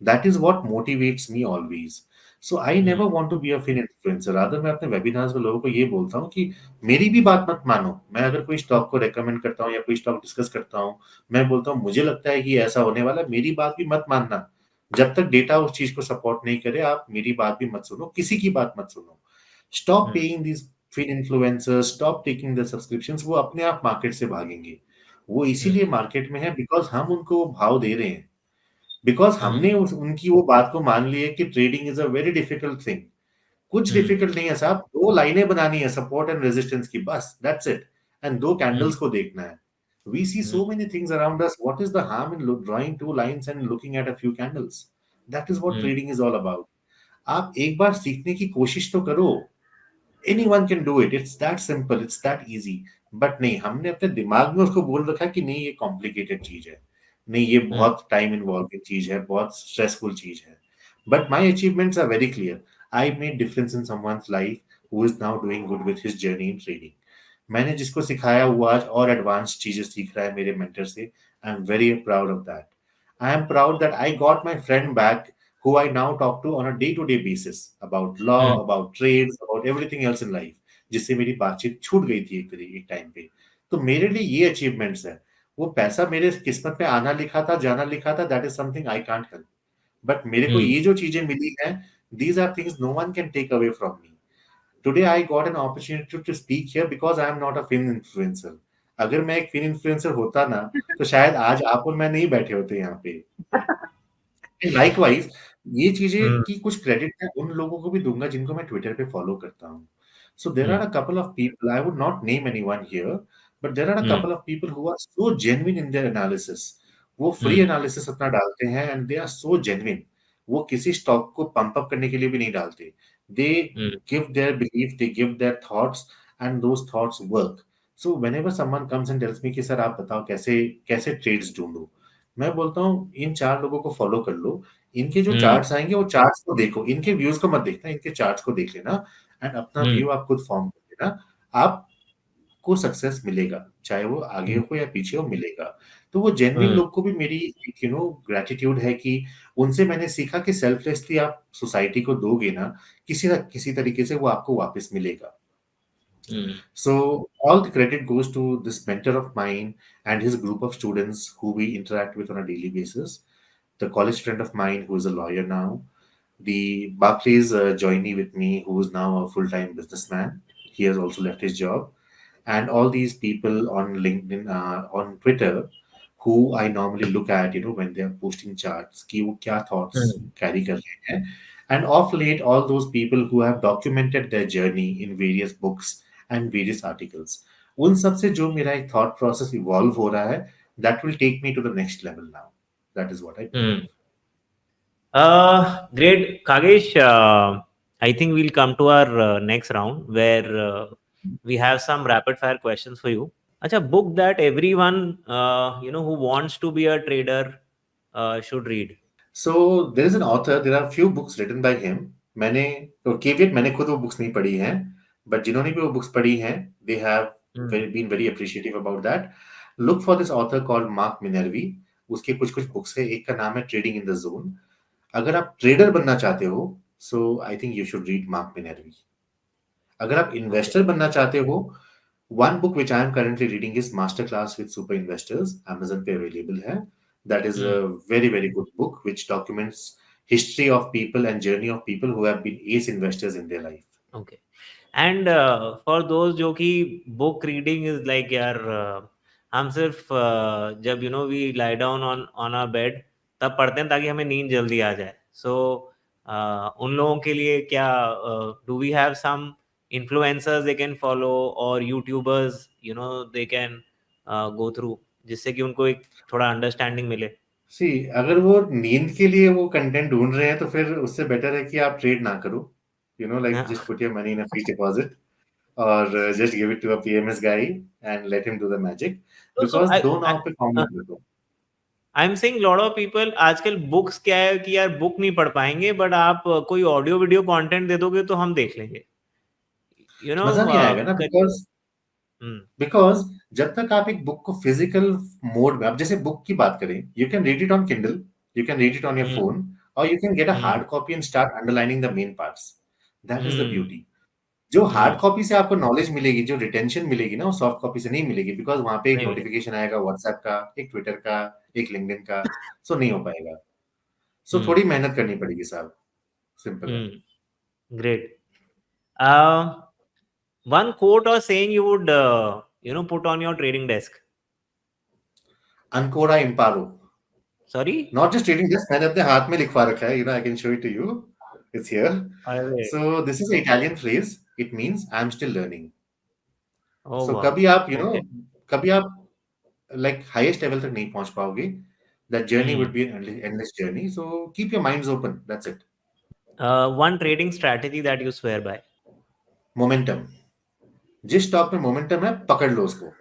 S1: That is what motivates me always. So I
S2: Hmm.
S1: Never want to be a fin influencer. Rather मैं अपने वेबिनार्स में लोगों को ये बोलता हूँ कि मेरी भी बात मत मानो. मैं अगर कोई स्टॉक को रेकमेंड करता हूँ या कोई स्टॉक डिस्कस करता हूँ, मैं बोलता हूँ मुझे लगता है कि ऐसा होने वाला है, मेरी बात भी मत मानना. जब तक डेटा उस चीज को सपोर्ट नहीं करे, आप मेरी बात भी मत सुनो, किसी की बात मत सुनो. Stop
S2: Hmm.
S1: पेइंग दीज फिर influencers, stop taking the subscriptions. वो अपने आप मार्केट से भागेंगे. वो
S2: Hmm.
S1: इसीलिए मार्केट में है बिकॉज हम उनको भाव दे रहे हैं, बिकॉज
S2: Hmm.
S1: हमने उनकी वो बात को मान ली है कि trading is a very difficult thing. कुछ
S2: Hmm.
S1: डिफिकल्ट नहीं है साहब, दो लाइनें बनानी है सपोर्ट एंड रेजिस्टेंस की, बस दैट्स इट. एंड दो
S2: Hmm.
S1: कैंडल्स को देखना है. We see
S2: Hmm.
S1: So many things around us, what is the harm in drawing two lines and looking at a few candles. That is what
S2: Hmm.
S1: Trading is all about. आप एक बार सीखने की कोशिश तो करो. anyone can do it, it's that simple, it's that easy. But नहीं, हमने अपने दिमाग में उसको बोल रखा है कि नहीं ये कॉम्प्लिकेटेड चीज है, नहीं ये
S2: Hmm.
S1: बहुत टाइम इन्वॉल्विंग चीज है, बहुत स्ट्रेसफुल चीज है. But my achievements are very clear. I made difference in someone's life who is now doing good with his journey in trading. मैंने जिसको सिखाया वो आज और एडवांस चीजें सीख रहा है मेरे मेंटर से. I am very proud of that. I am proud that I got my friend back who I now talk to on a day-to-day basis about law,
S2: Hmm.
S1: about trades, about everything else in life. जिससे मेरी बातचीत छूट गई थी एक टाइम पे. तो मेरे लिए ये अचीवमेंट्स है. वो पैसा मेरे किस्मत में आना लिखा था, जाना लिखा था, that is something I can't help. But मेरे को
S2: Hmm.
S1: ये जो चीजें मिली हैं, these are things no one can take away from me. Today I got an opportunity to speak here because I am not a film influencer. अगर मैं एक फिल्म इन्फ्लुएंसर होता ना, तो शायद आज आप और मैं नहीं बैठे होते यहाँ पे. लाइकवाइज ये चीजें
S2: Hmm.
S1: की कुछ क्रेडिट मैं उन लोगों को भी दूंगा जिनको मैं ट्विटर पे फॉलो करता हूँ. So there are
S2: Hmm.
S1: A couple of people, I would not name anyone here, but there are a
S2: Hmm.
S1: Couple of people who are so genuine in their analysis. वो फ्री
S2: Hmm.
S1: एनालिसिस अपना डालते हैं and they are so genuine. वो किसी स्टॉक को पंप अप करने के लिए भी नहीं डालते. दे
S2: Hmm.
S1: Give their belief, they give their thoughts, and those thoughts work. So whenever someone comes and tells me कि सर आप बताओ कैसे कैसे ट्रेड्स ढूंढूं, मैं बोलता हूँ इन चार लोगों को फॉलो कर लो. इनके जो
S2: Hmm.
S1: चार्ट्स आएंगे वो चार्ट्स को देखो, इनके व्यूज को मत देखना, इनके चार्ट्स को देख लेना एंड अपना
S2: Hmm.
S1: व्यू आप खुद फॉर्म कर लेना. आपको सक्सेस मिलेगा, चाहे वो आगे
S2: Hmm.
S1: हो या पीछे हो, मिलेगा. तो वो जेन्युइन
S2: Hmm.
S1: लोग को भी मेरी ग्रेटिट्यूड है कि उनसे मैंने सीखा कि सेल्फलेसली आप सोसाइटी को दोगे ना, किसी ना किसी तरीके से वो आपको वापस मिलेगा.
S2: Hmm.
S1: So all the credit goes to this mentor of mine and his group of students who we interact with on a daily basis. The college friend of mine who is a lawyer now. The Barclays joinee with me who is now a full-time businessman. He has also left his job. and all these people on LinkedIn, on Twitter, who I normally look at, when they are posting charts, कि वो क्या thoughts
S2: Hmm.
S1: carry कर रहे हैं. And of late, all those people who have documented their journey in various books and various articles, उन सब से जो मेरा एक thought process evolve हो रहा है, that will take me to the next level now. That is what I believe.
S2: Hmm. Great, Kagesh. I think we'll come to our next round where we have some rapid fire questions for you. Acha, book that everyone who wants to be a trader should read.
S1: So there is an author. There are few books written by him. मैंने तो caveat मैंने खुद वो books नहीं पढ़ी हैं, but जिन्होंने भी वो books पढ़ी हैं, they have
S2: Hmm.
S1: been very appreciative about that. Look for this author called Mark Minervi. उसके कुछ कुछ बुक्स है. एक का नाम है ट्रेडिंग इन द जोन. अगर आप ट्रेडर बनना चाहते हो, so I think you should read Mark Minervi. अगर आप
S2: Okay.
S1: इन्वेस्टर बनना चाहते हो, one book which I am currently reading is Masterclass with Super Investors. Amazon पे available है. That is a
S2: Hmm.
S1: very good book which documents history of people and journey of people who have been ace investors in their life.
S2: Okay. And for those जो कि book reading is like यार हम सिर्फ जब we lie down on our bed तब पढ़ते हैं ताकि हमें नींद जल्दी आ जाए. So उन लोगों के लिए क्या do we have some influencers they can follow or YouTubers they can go through जिससे कि उनको एक थोड़ा understanding मिले.
S1: See, अगर वो नींद के लिए वो कंटेंट ढूंढ रहे हैं तो फिर उससे बेटर है कि आप ट्रेड ना करो. Like just put your money in a fixed deposit or just give it to a PMS guy and let him do the magic.
S2: So
S1: Because दो नाव पे कॉम मत रखो.
S2: I am saying lot of people आजकल बुक्स क्या है कि यार बुक नहीं पढ़ पाएंगे बट आप कोई ऑडियो वीडियो कंटेंट दे दोगे तो हम देख लेंगे यू नो
S1: मजा नहीं आएगा ना, बिकॉज जब तक आप एक बुक को फिजिकल मोड में, अब जैसे बुक की बात करें, you can read it on Kindle, you can read it on your phone, और you can get a hard copy and start underlining the main parts. That is the beauty. जो हार्ड कॉपी से आपको नॉलेज मिलेगी, जो रिटेंशन मिलेगी ना, वो सॉफ्ट कॉपी से नहीं मिलेगी, बिकॉज वहां पे एक
S2: नहीं मिलेगा
S1: नोटिफिकेशन आएगा व्हाट्सएप का, एक ट्विटर का, एक लिंक्डइन का. सो नहीं हो पाएगा. सो थोड़ी मेहनत करनी पड़ेगी साहब. सिंपल है.
S2: ग्रेट वन कोट और saying you would put on your trading desk
S1: अनकोरा इम्पारो.
S2: Sorry
S1: not just trading desk, मैंने अपने हाथ में लिखवा रखा है. I can show it to you. It's here.
S2: अरे
S1: So this is an Italian phrase. It means I'm still learning.
S2: Oh
S1: So
S2: वाह
S1: कभी आप
S2: ओके
S1: कभी आप like highest level तक नहीं पहुंच पाओगे. That journey would be an endless journey. So keep your minds open. That's it.
S2: One trading strategy that you swear by
S1: Momentum. जिस स्टॉक में मोमेंटम है, पकड़ लो उसको,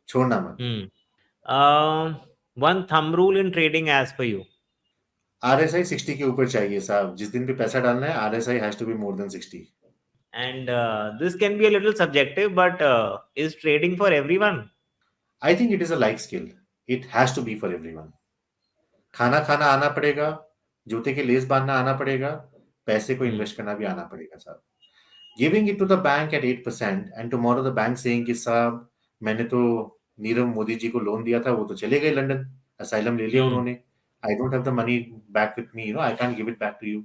S1: छोड़ना मत.
S2: One thumb rule in trading as per you
S1: RSI 60 के ऊपर चाहिए साहब. जिस दिन भी पैसा डालना है, RSI has to be more than 60.
S2: And this can be a little subjective, but is trading for everyone?
S1: I think it is a life skill. It has to be for everyone. खाना खाना आना पड़ेगा, जूते के लेस बांधना आना पड़ेगा, पैसे को इन्वेस्ट करना भी आना पड़ेगा साहब. Giving it to the bank at 8% and tomorrow the bank saying कि साहब मैंने तो नीरव मोदी जी को लोन दिया था, वो तो चले गए लंदन, असाइलम ले लिया
S2: Hmm.
S1: उन्होंने. I don't have the money back with me, I can't give it back to you.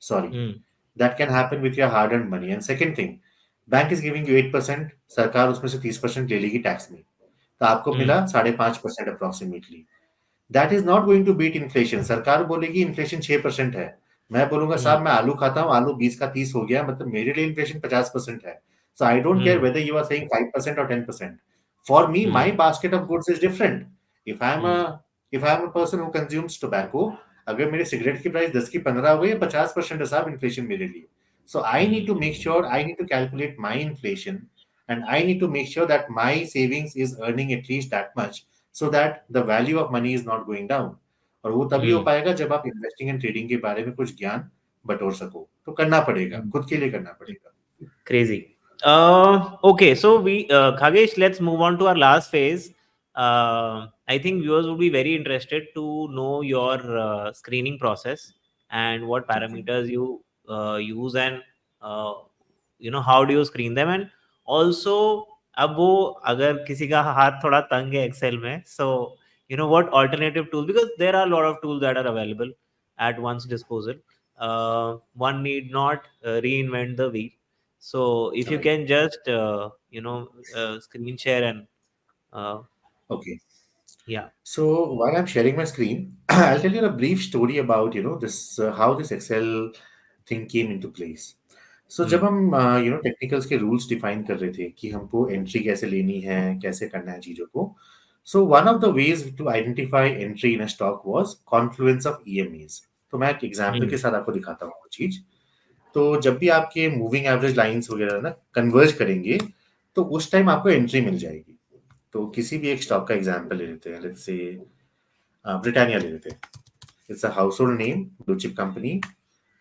S1: Sorry.
S2: Hmm.
S1: That can happen with your hard earned money. And second thing, bank is giving you 8%, सरकार उसमें से 30% ले लेगी टैक्स में, तो आपको
S2: Hmm.
S1: मिला 5.5% approximately. That is not going to beat inflation. सरकार बोलेगी इन्फ्लेशन 6% है, मैं बोलूंगा
S2: Hmm.
S1: साहब मैं आलू खाता हूँ, आलू 20 का 30 हो गया, मतलब मेरे लिए इन्फ्लेशन 50% है. So I don't care
S2: Hmm.
S1: Whether you are saying 5% और 10%. For me my
S2: Hmm.
S1: Basket of goods is different. If I am
S2: Hmm.
S1: If I am a person who consumes tobacco, अगर मेरे सिगरेट की प्राइस 10 की 15 हो गई, 50% है साहब इन्फ्लेशन मेरे लिए. So I need to make sure, I need to calculate my inflation, and I need to make sure that my savings is earning at least that much, so that the value of money is not going down. और वो तभी हो
S2: Hmm.
S1: पाएगा जब आप इन्वेस्टिंग एंड ट्रेडिंग के बारे में कुछ ज्ञान बटोर सको. तो करना पड़ेगा,
S2: Hmm.
S1: खुद के लिए करना पड़ेगा.
S2: Crazy. Okay, so we Khagesh, let's move on to our last phase. I think viewers would be very interested to know your screening process and what
S1: Okay.
S2: parameters you use and uh, how do you screen them and also अब वो अगर किसी का हाथ थोड़ा तंग है एक्सेल में so what alternative tool because there are a lot of tools that are available at one's disposal one need not reinvent the wheel So if you
S1: Right.
S2: can just screen share and
S1: Okay.
S2: yeah.
S1: So while I'm sharing my screen, I'll tell you a brief story about this how this Excel thing came into place. So जब
S2: Hmm.
S1: हम टेक्निकल्स के रूल्स डिफाइन कर रहे थे कि हमको एंट्री कैसे लेनी है, कैसे करना है चीजों को. So one of the ways to identify entry in a stock was confluence of EMAs. तो मैं एक एग्जांपल
S2: Hmm.
S1: के साथ आपको दिखाता हूँ वो चीज. तो जब भी आपके मूविंग एवरेज लाइंस वगैरह ना कन्वर्ज करेंगे, तो उस टाइम आपको एंट्री मिल जाएगी. तो किसी भी एक स्टॉक का एग्जांपल ले लेते हैं. लेट्स से ब्रिटानिया ले लेते हैं. It's a household name, blue chip company.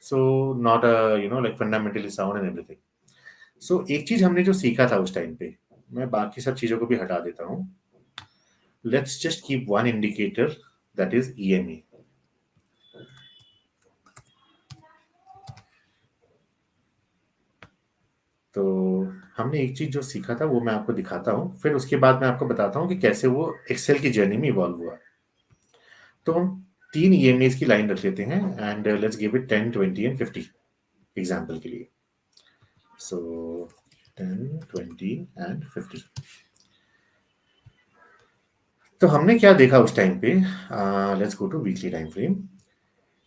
S1: So not a like fundamentally sound and everything. So एक चीज हमने जो सीखा था उस टाइम पे, मैं बाकी सब चीजों को भी हटा देता हूँ. Let's just keep one indicator, that is EMA. तो हमने एक चीज जो सीखा था वो मैं आपको दिखाता हूँ, फिर उसके बाद मैं आपको बताता हूँ कि कैसे वो एक्सेल की जर्नी में इवॉल्व हुआ. तो हम 3 ईएमएस की लाइन रख लेते हैं and let's give it 10, 20 and 50 example के लिए. So 10, 20 and 50. तो हमने क्या देखा उस टाइम पे, let's go to weekly time frame,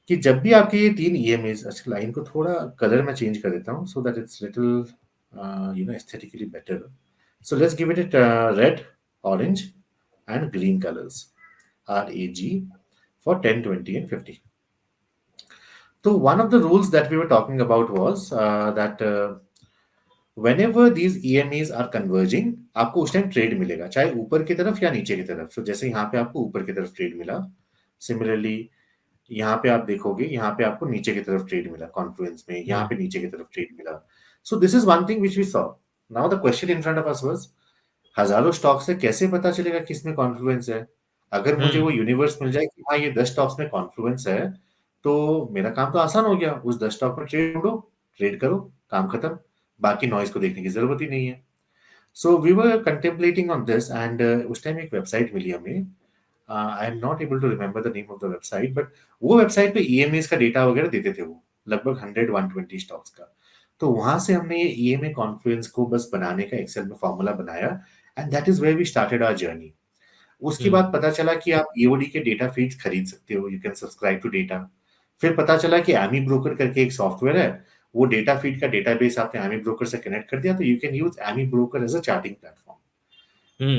S1: कि जब भी आपके ये 3 ईएमएस. अच्छा, लाइन को थोड़ा कलर में चेंज कर देता हूँ so that it's little aesthetically better. So let's give it red, orange and green colours, RAG, for 10, 20 and 50. So one of the rules that we were talking about was that whenever these EMAs are converging, आपको उस टाइम ट्रेड मिलेगा, चाहे ऊपर की तरफ या नीचे की तरफ. So जैसे यहाँ पे आपको ऊपर की तरफ ट्रेड मिला, सिमिलरली यहाँ पे आप देखोगे यहाँ पे आपको नीचे की तरफ ट्रेड मिला कॉन्फ्लुएंस में, यहाँ
S2: Hmm.
S1: पे नीचे की तरफ ट्रेड मिला. So this is one thing which we saw. Now the question in front of us was, हजारों स्टॉक से कैसे पता चलेगा किसमें कॉन्फ्लुएंस है. अगर मुझे वो
S2: Hmm.
S1: यूनिवर्स मिल जाए कि हाँ ये 10 स्टॉक्स में कॉन्फ्लुएंस है, तो मेरा काम तो आसान हो गया. उस 10 स्टॉक में ट्रेड ढूंढो, ट्रेड करो, काम खत्म. बाकी नॉइज को देखने की जरूरत ही नहीं है. So we were contemplating on this and उस टाइम एक वेबसाइट मिली हमें. I am not able to remember the name of the website, but वो वेबसाइट पे ईएमएस का डेटा वगैरह देते थे वो, लगभग 100, 120 स्टॉक्स का. तो वहां से हमने ये ईएमए कॉन्फ्लुएंस को बस बनाने का एक्सेल में फॉर्मूला बनाया and that is where we started our journey. उसके
S2: Hmm.
S1: बाद पता चला कि आप ईओडी के डेटा फीड्स खरीद सकते हो, you can subscribe to data. फिर पता चला कि एमी ब्रोकर करके एक सॉफ्टवेयर है, वो डेटा फीड का डेटाबेस आपने एमी ब्रोकर से कनेक्ट कर दिया, तो you can use AmiBroker as a charting platform.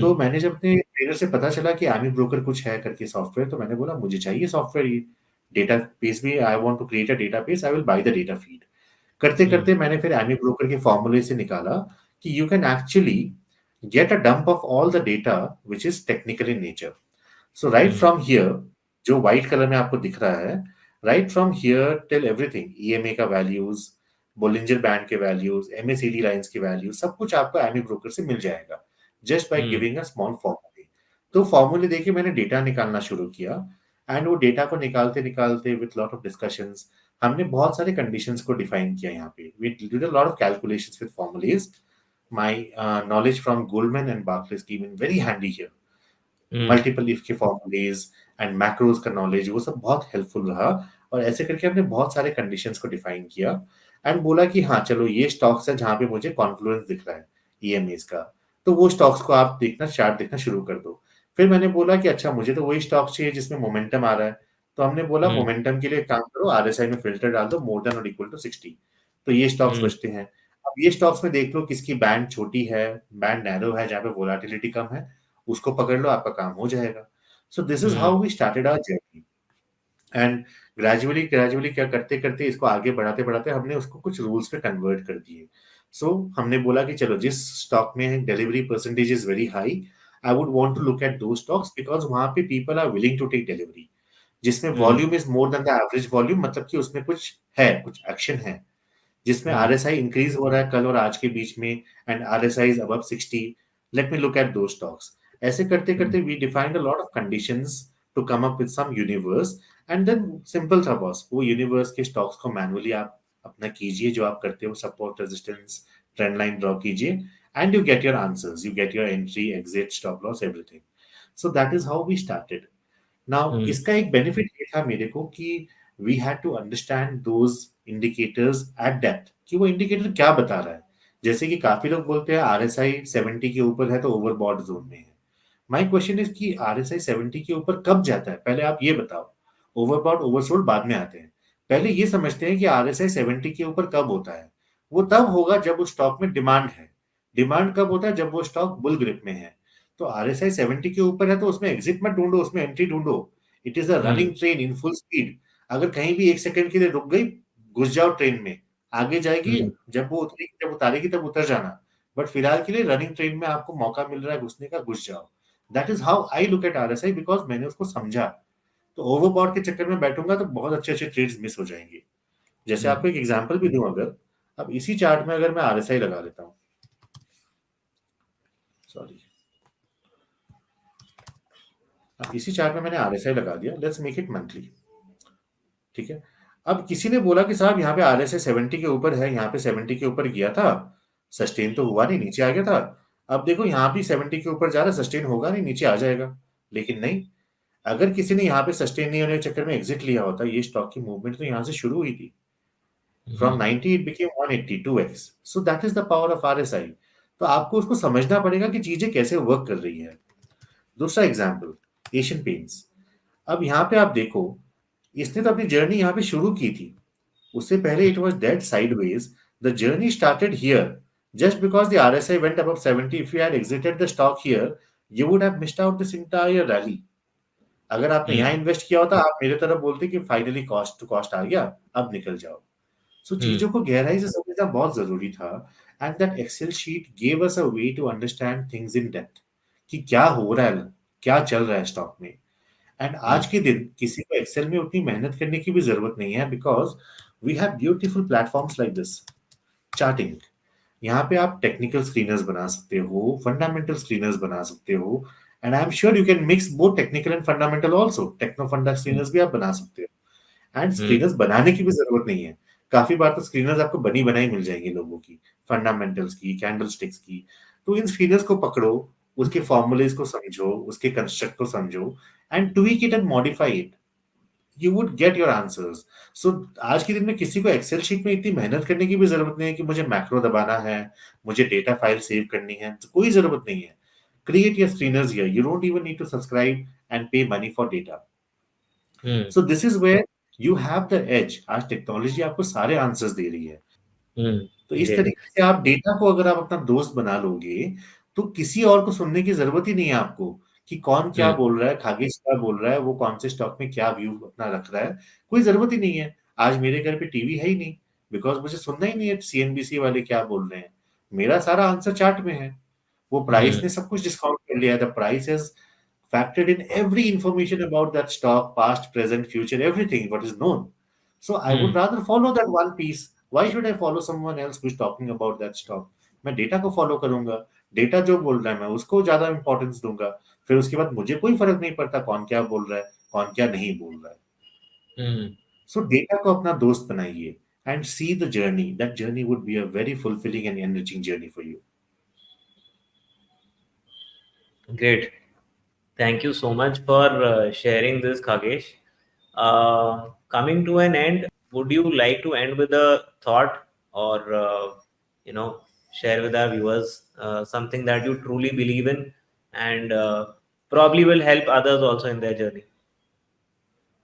S1: तो
S2: Hmm.
S1: मैंने जब अपने ट्रेनर से पता चला कि एमी ब्रोकर कुछ है करके सॉफ्टवेयर, तो मैंने बोला मुझे चाहिए सॉफ्टवेयर ये. डेटाबेस भी I want to create a database, I will buy the data feed. करते
S2: Hmm.
S1: करते मैंने फिर एमी ब्रोकर के फॉर्मूले से निकाला कि you can actually get a dump of all the data which is technical in nature. So right
S2: Hmm.
S1: From here, जो व्हाइट कलर में आपको दिख रहा है, right from here till everything, EMA का वैल्यूज, बोलिंजर बैंड के वैल्यूज, एमएसीडी लाइंस के वैल्यूज, सब कुछ आपको एमी ब्रोकर से मिल जाएगा just by
S2: Hmm.
S1: Giving a small फॉर्मूले. तो फॉर्मूले देके मैंने डेटा निकालना शुरू किया एंड वो डेटा को निकालते निकालते विथ लॉट ऑफ डिस्कशंस हमने बहुत सारे कंडीशंस को डिफाइन किया. यहाँ पे we did a lot of calculations with formulae. My knowledge from Goldman and Barclays team in very handy here.
S2: Hmm.
S1: Multiple if के फॉर्मूलेज एंड मैक्रोज का नॉलेज, वो सब बहुत हेल्पफुल रहा. और ऐसे करके हमने बहुत सारे कंडीशंस को डिफाइन किया एंड बोला कि हाँ चलो ये स्टॉक्स है जहां पे मुझे कॉन्फ्लुएंस दिख रहा है ईएमएस का, तो वो स्टॉक्स को आप देखना, चार्ट देखना शुरू कर दो. फिर मैंने बोला कि अच्छा मुझे तो वही स्टॉक्स चाहिए जिसमें मोमेंटम आ रहा है. तो हमने बोला
S2: Hmm.
S1: मोमेंटम के लिए एक काम करो, आरएसआई में फिल्टर डाल दो मोर देन और इक्वल टू 60. तो ये स्टॉक्स
S2: Hmm.
S1: बचते हैं. अब ये स्टॉक्स में देख लो किसकी बैंड छोटी है, बैंड नैरो है, जहाँ पे वोलाटिलिटी कम है, उसको पकड़ लो, आपका काम हो जाएगा. So this is
S2: Hmm.
S1: How we started our journey. And gradually gradually क्या करते करते इसको आगे बढ़ाते बढ़ाते हमने उसको कुछ रूल्स पे कन्वर्ट कर दिए. सो हमने बोला कि चलो जिस स्टॉक में delivery percentage is very high, I would want to look at those stocks because वहां पे people are willing to take delivery. जिसमें
S2: Hmm.
S1: Volume is more than the average volume, मतलब कि उसमें कुछ है, कुछ एक्शन है, जिसमें
S2: Hmm.
S1: आरएसआई इंक्रीज हो रहा है कल और आज के बीच में and RSI is above 60. Let me look at those stocks. ऐसे करते
S2: Hmm.
S1: करते we defined a lot of conditions to come up with some universe. And then simple था बॉस, वो यूनिवर्स के स्टॉक्स को मैनुअली आप अपना कीजिए, जो आप करते हो support resistance trend line draw कीजिए and you get your answers, you get your entry exit stop loss everything. So that is how we started. Now
S2: Hmm.
S1: इसका एक बेनिफिट ये था मेरे को कि we had to understand those indicators at depth, कि वो इंडिकेटर क्या बता रहा है. जैसे कि काफी लोग बोलते हैं RSI 70 के ऊपर है तो ओवरबॉट जोन में है। माय क्वेश्चन इज कि RSI 70 के ऊपर कब जाता है, पहले आप ये बताओ। ओवरबॉट ओवरसोल्ड बाद में आते हैं, पहले ये समझते हैं कि RSI 70 के ऊपर कब होता है। वो तब होगा जब उस स्टॉक में डिमांड है। डिमांड कब होता है? जब वो स्टॉक बुल ग्रिप में है। तो RSI 70 के ऊपर है तो उसमें एग्जिट मत ढूंढो, उसमें एंट्री ढूंढो। It is a
S2: hmm
S1: running train in full speed. अगर कहीं भी 1 सेकंड के लिए रुक गई, घुस जाओ ट्रेन में, आगे जाएगी।
S2: हम्म
S1: जब वो उतरेगी, जब उतारेगी तब उतर जाना। बट फिलहाल के लिए रनिंग ट्रेन में आपको मौका मिल रहा है घुसने का, घुस जाओ। That is how I look at RSI, because मैंने उसको समझा। तो ओवरबॉट के चक्कर में बैठूंगा तो बहुत अच्छे अच्छे ट्रेड्स मिस हो जाएंगे। जैसे
S2: हम्म
S1: आपको एक एग्जांपल भी दूं, अगर अब इसी चार्ट में अगर मैं RSI लगा लेता हूँ, सॉरी, अब इसी चार्ट में मैंने RSI लगा दिया, लेट्स मेक इट मंथली। ठीक है। अब किसी ने बोला कि साहब यहाँ पे RSI 70 के ऊपर है, यहाँ पे 70 के ऊपर गया था, सस्टेन तो हुआ नहीं, नीचे आ गया था। अब देखो यहाँ भी 70 के ऊपर जा रहा है, सस्टेन होगा नहीं, नीचे आ जाएगा। लेकिन नहीं, अगर किसी ने यहाँ पे सस्टेन नहीं होने के चक्कर में एग्जिट लिया होता, ये स्टॉक की मूवमेंट तो यहाँ से शुरू हुई थी। From
S2: hmm
S1: 90 it became 180, 2x। So that is the power of RSI। तो आपको उसको समझना पड़ेगा कि चीजें कैसे वर्क कर रही है। दूसरा एग्जाम्पल, एशियन पेंट्स। अब यहाँ पे आप देखो, इसने तो अपनी जर्नी यहाँ पे शुरू की थी। उससे पहले it was dead sideways. The journey started here. Just because the RSI went above 70, if you had exerted the stock here, you would have missed out this entire rally। अगर आपने यहाँ
S2: हम्म
S1: इन्वेस्ट किया होता, आप मेरे तरफ बोलते कि फाइनली कॉस्ट टू कॉस्ट आ गया, अब निकल जाओ। सो
S2: हम्म
S1: चीजों को गहराई से समझना बहुत जरूरी था। And that Excel sheet gave us a way to understand things in depth, कि क्या हो रहा है, क्या चल रहा है स्टॉक में। एंड आज
S2: हम्म
S1: के दिन किसी को एक्सेल में उतनी मेहनत करने की भी जरूरत नहीं है, because we have beautiful platforms like this. Charting, यहाँ पे आप टेक्निकल स्क्रीनर्स बना सकते हो, फंडामेंटल स्क्रीनर्स बना सकते हो। And I am sure you can mix both technical and fundamental also, techno funda screeners भी आप बना सकते हो। एंड
S2: हम्म
S1: स्क्रीनर्स बनाने की भी जरूरत नहीं है। काफी बार तो स्क्रीनर्स आपको बनी बनाई मिल जाएंगी लोगों की, फंडामेंटल्स की, कैंडल स्टिक्स की। तो इन स्क्रीनर्स को पकड़ो, उसके फॉर्मूलेज को समझो, उसके कंस्ट्रक्ट को समझो, and tweak it and modify it, you would get your answers. So आज के दिन में किसी को एक्सेल शीट में इतनी मेहनत करने की भी जरूरत नहीं है कि मुझे मैक्रो दबाना है, मुझे डेटा फाइल सेव करनी है, तो कोई जरूरत नहीं है। Create your screeners here, you don't even need to subscribe and pay money for data.
S2: Hmm
S1: so this is where you have the edge. आज टेक्नोलॉजी आपको सारे आंसर्स दे रही है। तो इस
S2: ग्रेट
S1: तरीके से आप डेटा को अगर आप अपना दोस्त बना लोगे, तो किसी और को सुनने की जरूरत ही नहीं है आपको, कि कौन क्या
S2: हम्म
S1: बोल रहा है, खागेश क्या बोल रहा है, वो कौन से स्टॉक में क्या व्यू अपना रख रहा है। कोई जरूरत ही नहीं है। आज मेरे घर पे टीवी है ही नहीं, बिकॉज मुझे सुनना ही नहीं है CNBC वाले क्या बोल रहे हैं। मेरा सारा आंसर चार्ट में है। वो प्राइस
S2: हम्म
S1: ने सब कुछ डिस्काउंट कर लिया है। The price is factored in every information about that stock, past, present, future, everything what is known. So I would
S2: hmm
S1: rather follow that one piece. Why should I follow someone else who is talking about that stock? मैं डेटा को फॉलो करूंगा। डेटा जो बोल रहा है मैं उसको ज्यादा इंपॉर्टेंस दूंगा। फिर उसके बाद मुझे कोई फर्क नहीं पड़ता कौन क्या बोल रहा है, कौन क्या नहीं बोल रहा है।
S2: हम्म
S1: सो डेटा को अपना दोस्त बनाइए and see the journey. That journey would be a very fulfilling and enriching journey for you.
S2: Great. Thank you so much for sharing this, Khagesh. Coming to an end, would you like to end with a thought or, you know, share with our viewers something that you truly believe in and probably will help others also in their journey?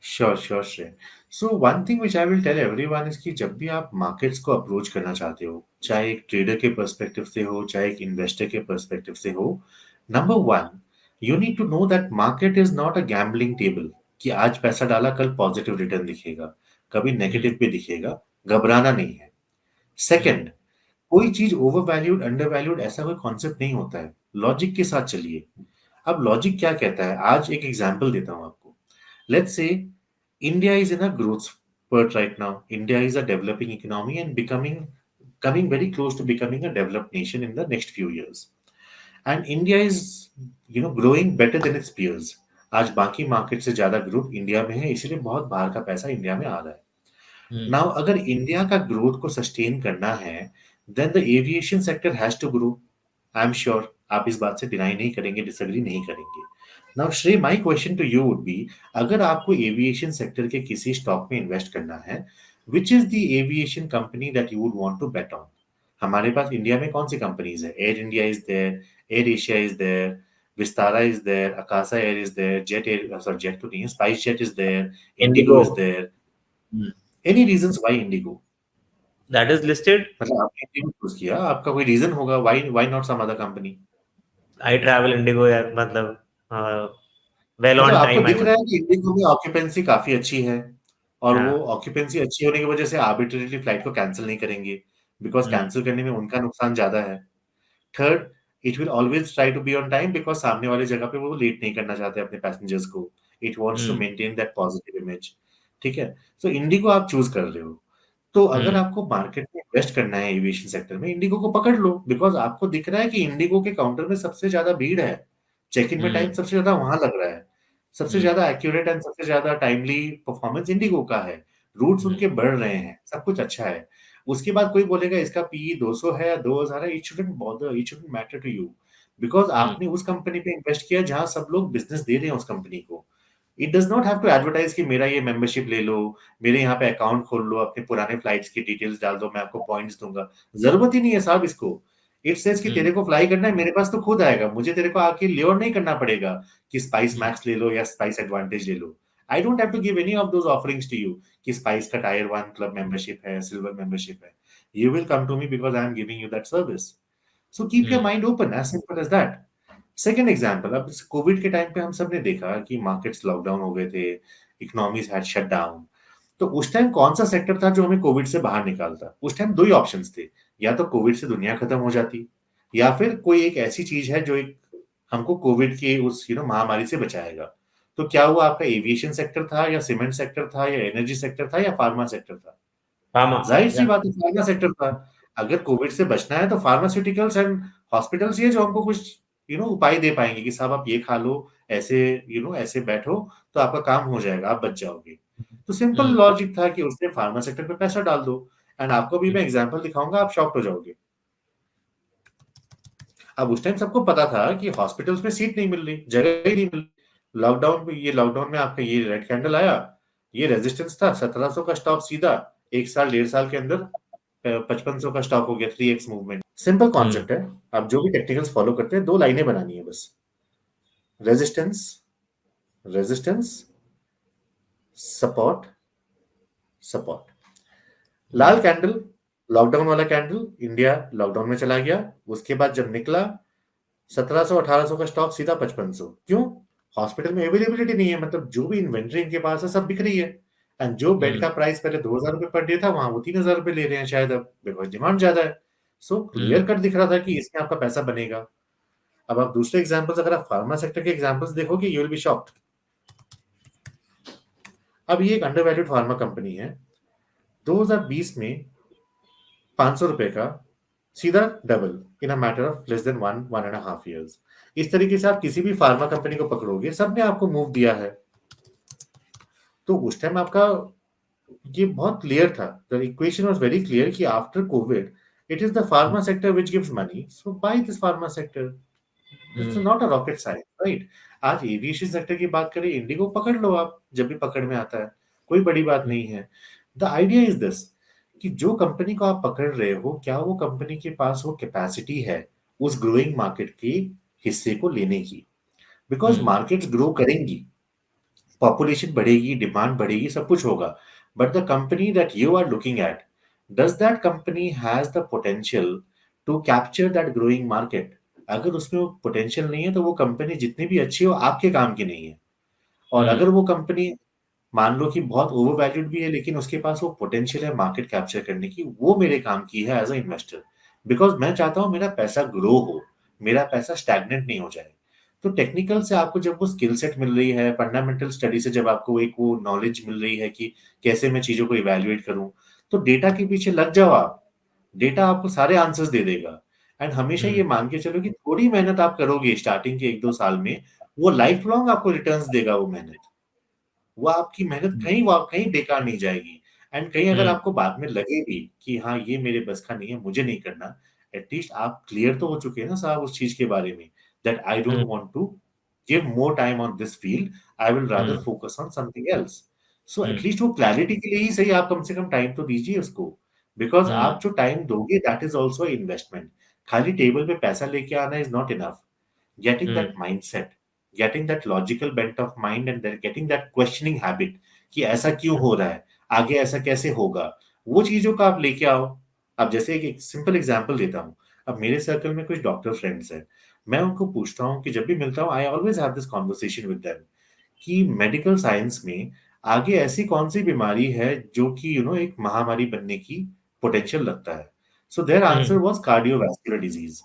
S1: Sure sure sure. So one thing which I will tell everyone is कि जब भी आप मार्केट्स को अप्रोच करना चाहते हो, चाहे एक ट्रेडर के पर्सपेक्टिव से हो, चाहे एक इन्वेस्टर के पर्सपेक्टिव से हो, number one, you need to know that market is not a gambling table, कि आज पैसा डाला कल पॉजिटिव रिटर्न दिखेगा, कभी
S2: Hmm.
S1: नेगेटिव भी दिखेगा। घबराना नहीं है।
S2: Hmm.
S1: सेकंड, कोई चीज ओवर वैल्यूड अंडर वैल्यूड ऐसा कोई कॉन्सेप्ट नहीं होता है। लॉजिक के साथ चलिए। अब लॉजिक क्या कहता है, आज एक एग्जांपल देता हूं आपको। Let's say India is in a growth spurt right now. India is a developing economy and coming very close to becoming a developed nation in the next few years. And India is, growing better than its peers. आज बाकी मार्केट से ज्यादा ग्रोथ इंडिया में है, इसीलिए बहुत बाहर का पैसा इंडिया में आ रहा है।
S2: Hmm.
S1: नाउ अगर इंडिया का ग्रोथ को सस्टेन करना है, then the aviation sector has to grow. I am sure आप इस बात से डिनाई नहीं करेंगे, डिसएग्री नहीं करेंगे। Now Shri, my question to you would be, अगर आपको एविएशन सेक्टर के किसी स्टॉक में इन्वेस्ट करना है, which is the aviation company that you would want to bet on? हमारे पास इंडिया में कौन सी कंपनीज है? Air India is there, Air Asia is there, Vistara is there, Akasa Air is there, Jet Air, sorry Jet तो नहीं है, SpiceJet is there, IndiGo
S2: IndiGo.
S1: Is there. Any reasons why IndiGo?
S2: That is listed.
S1: मतलब आपने इंडिगो चूज किया, आपका कोई रीजन होगा, why why not some other company?
S2: I travel IndiGo यार, मतलब वेल
S1: मतलब
S2: ऑन
S1: आपको
S2: टाइम आई
S1: दिख
S2: वुड।
S1: रहा है कि इंडिगो में ऑक्यूपेंसी काफी अच्छी है, और वो
S2: हाँ।
S1: ऑक्यूपेंसी अच्छी होने की वजह से आर्बिट्रेटली फ्लाइट को कैंसिल नहीं करेंगे, बिकॉज
S2: हम्म।
S1: कैंसिल करने में उनका नुकसान ज्यादा है। Third, it will always try to be on time, because सामने वाली जगह पे वो लेट नहीं करना चाहते अपने पैसेंजर्स को। It wants to
S2: hmm.
S1: Maintain that positive image. ठीक है, सो इंडिगो आप चूज कर रहे हो, तो अगर
S2: हम्म।
S1: आपको मार्केट में इन्वेस्ट करना है एविएशन सेक्टर में, इंडिगो को पकड़ लो, बिकॉज आपको दिख रहा है कि इंडिगो के काउंटर में सबसे ज्यादा भीड़ है, चेक इन में टाइम
S2: हम्म।
S1: सबसे ज्यादा वहां लग रहा है, सबसे
S2: हम्म।
S1: ज्यादा एक्यूरेट एंड सबसे ज्यादा टाइमली परफॉर्मेंस इंडिगो का है, रूट्स
S2: हम्म।
S1: उनके बढ़ रहे हैं, सब कुछ अच्छा है। उसके बाद कोई बोलेगा इसका पीई 200 है या 2000 है, it shouldn't bother, it shouldn't matter to you, because
S2: hmm.
S1: आपने उस कंपनी पे इन्वेस्ट किया जहां सब लोग बिजनेस दे रहे हैं उस कंपनी को। It does not have to advertise कि मेरा ये मेंबरशिप ले लो, मेरे यहाँ पे अकाउंट खोल लो, अपने पुराने फ्लाइट्स की डिटेल्स डाल दो, मैं आपको पॉइंट्स दूंगा। जरूरत ही नहीं है साहब इसको। इट सेज कि
S2: हम्म।
S1: तेरे को फ्लाई करना है, मेरे पास तो खुद आएगा, मुझे तेरे को आके ले और नहीं करना पड़ेगा कि स्पाइस
S2: हम्म।
S1: मैक्स ले लो या स्पाइस एडवांटेज ले लो। I don't have to give any of those offerings to you कि स्पाइस का टायर 1 क्लब मेंबरशिप है, सिल्वर मेंबरशिप है। You will come to me because I am giving you that service. So keep your
S2: hmm.
S1: Mind open, as simple as that. Second example, अब कोविड के टाइम पे हम सब ने देखा कि मार्केट्स लॉकडाउन हो गए थे, इकोनॉमीज हैड शट डाउन। तो उस टाइम कौन सा सेक्टर था जो हमें कोविड से बाहर निकालता? उस टाइम दो ही ऑप्शंस थे, या तो कोविड से दुनिया खत्म हो जाती, या फिर कोई एक ऐसी चीज है जो एक हमको कोविड के उस महामारी से बचाएगा। तो क्या हुआ? आपका एविएशन सेक्टर था, या सीमेंट सेक्टर था, या एनर्जी सेक्टर था, या फार्मा सेक्टर था?
S2: फार्मा।
S1: जाहिर सी
S2: या।
S1: बात है फार्मा सेक्टर था। अगर कोविड से बचना है तो फार्मास्यूटिकल्स एंड हॉस्पिटल्स ही है जो हमको कुछ उपाय दे पाएंगे कि साहब आप ये खा लो, ऐसे ऐसे बैठो, तो आपका काम हो जाएगा, आप बच जाओगे। तो सिंपल
S2: हम्म।
S1: लॉजिक था कि उसने फार्मा सेक्टर पे पैसा डाल दो। एंड आपको भी मैं एग्जांपल दिखाऊंगा, आप शॉक्ड हो जाओगे। अब उस टाइम सबको पता था कि हॉस्पिटल्स में सीट नहीं मिल रही, जगह ही नहीं मिल रही। लॉकडाउन में आपका ये रेड कैंडल आया, ये रेजिस्टेंस था 1700 का स्टॉक सीधा एक साल 1.5 साल के अंदर 5500 का स्टॉक हो गया, 3x मूवमेंट। सिंपल
S2: हम्म।
S1: कॉन्सेप्ट है। आप जो भी टेक्निकल्स फॉलो करते हैं, दो लाइनें बनानी है बस। Resistance, resistance, support, support. लाल
S2: हम्म।
S1: कैंडल, लॉकडाउन वाला कैंडल, इंडिया लॉकडाउन में चला गया। उसके बाद जब निकला 1700 1800 का स्टॉक सीधा 5500। क्यों? हॉस्पिटल में अवेलेबिलिटी नहीं है, मतलब जो भी इन्वेंट्री इनके पास है सब बिक रही है। एंड जो बेड
S2: हम्म।
S1: का प्राइस पहले 2000 रुपए पर डे था, वहां वो 3000 रुपए ले रहे हैं शायद अब, बिकॉज डिमांड ज्यादा है। सो
S2: हम्म।
S1: क्लियर कट दिख रहा था कि इसमें आपका पैसा बनेगा। अब आप दूसरे एग्जांपल्स, अगर आप फार्मा सेक्टर के एग्जांपल्स देखोगे, यू विल बी शॉक्ड। अब ये एक अंडर वैल्यूड फार्मा कंपनी है। 2020 में 500 रुपए का सीधा double in a matter of less than 1.5 years। इस तरीके से आप किसी भी फार्मा कंपनी को पकड़ोगे, सबने आपको मूव दिया है। तो उस टाइम आपका ये बहुत क्लियर था, the equation was very clear कि after Covid it is the pharma sector which gives money, so by this pharma sector. It's
S2: hmm.
S1: Not a rocket science, right? आज एविएशन सेक्टर की बात करें, इंडिगो पकड़ लो आप, जब भी पकड़ में आता है, कोई बड़ी बात नहीं है। द आइडिया इज दिस कि जो कंपनी को आप पकड़ रहे हो, क्या वो कंपनी के पास वो कैपेसिटी है उस ग्रोइंग मार्केट के हिस्से को लेने की? Because
S2: hmm.
S1: मार्केट्स ग्रो करेंगी, पॉपुलेशन बढ़ेगी, डिमांड बढ़ेगी, सब कुछ होगा, but the company that you are looking at, does that company has the potential to capture that growing market? अगर उसमें वो पोटेंशियल नहीं है, तो वो कंपनी जितनी भी अच्छी हो, आपके काम की नहीं है। और
S2: हम्म।
S1: अगर वो कंपनी मान लो कि बहुत ओवर वैल्यूड भी है, लेकिन उसके पास वो पोटेंशियल है मार्केट कैप्चर करने की, वो मेरे काम की है एज अ इन्वेस्टर। बिकॉज मैं चाहता हूं मेरा पैसा ग्रो हो, मेरा पैसा स्टैग्नेंट नहीं हो जाए। तो टेक्निकल से आपको जब वो स्किल सेट मिल रही है, फंडामेंटल स्टडी से जब आपको एक वो नॉलेज मिल रही है कि कैसे मैं चीजों को इवेल्युएट करूं, तो डेटा के पीछे लग जाओ आप। डेटा आपको सारे आंसर्स दे देगा। एंड हमेशा ये
S2: हम्म।
S1: मान के चलो कि थोड़ी मेहनत आप करोगे स्टार्टिंग के 1-2 साल में, वो लाइफ लॉन्ग आपको रिटर्न्स देगा वो मेहनत। वो आपकी मेहनत कहीं बेकार नहीं जाएगी। एंड कहीं अगर
S2: हम्म।
S1: आपको बाद में लगे भी कि हाँ ये मेरे बस का नहीं है, मुझे नहीं करना, एटलीस्ट आप क्लियर तो हो चुके हैं ना साहब उस चीज के बारे में, that I don't
S2: hmm.
S1: Want to give more time on this field, I will rather
S2: hmm.
S1: Focus on something else. So
S2: hmm.
S1: At least वो क्लैरिटी के लिए ही सही आप कम से कम टाइम तो दीजिए उसको। बिकॉज
S2: हम्म
S1: आप जो टाइम दोगे दैट इज ऑल्सो इन्वेस्टमेंट. खाली टेबल पे पैसा लेके आना is not enough. Getting that
S2: hmm
S1: mindset, getting that logical bent of mind and then getting that questioning habit कि ऐसा क्यों हो रहा है, आगे ऐसा कैसे होगा, वो चीजों का आप लेके आओ. अब जैसे एक सिंपल एग्जांपल देता हूँ. अब मेरे सर्कल में कुछ डॉक्टर फ्रेंड्स हैं. मैं उनको पूछता हूँ कि जब भी मिलता हूँ I always have this conversation with them कि मेडिकल साइंस में आगे ऐसी कौन सी बीमारी है जो कि एक महामारी बनने की पोटेंशियल लगता है. So their answer
S2: hmm
S1: was cardiovascular disease.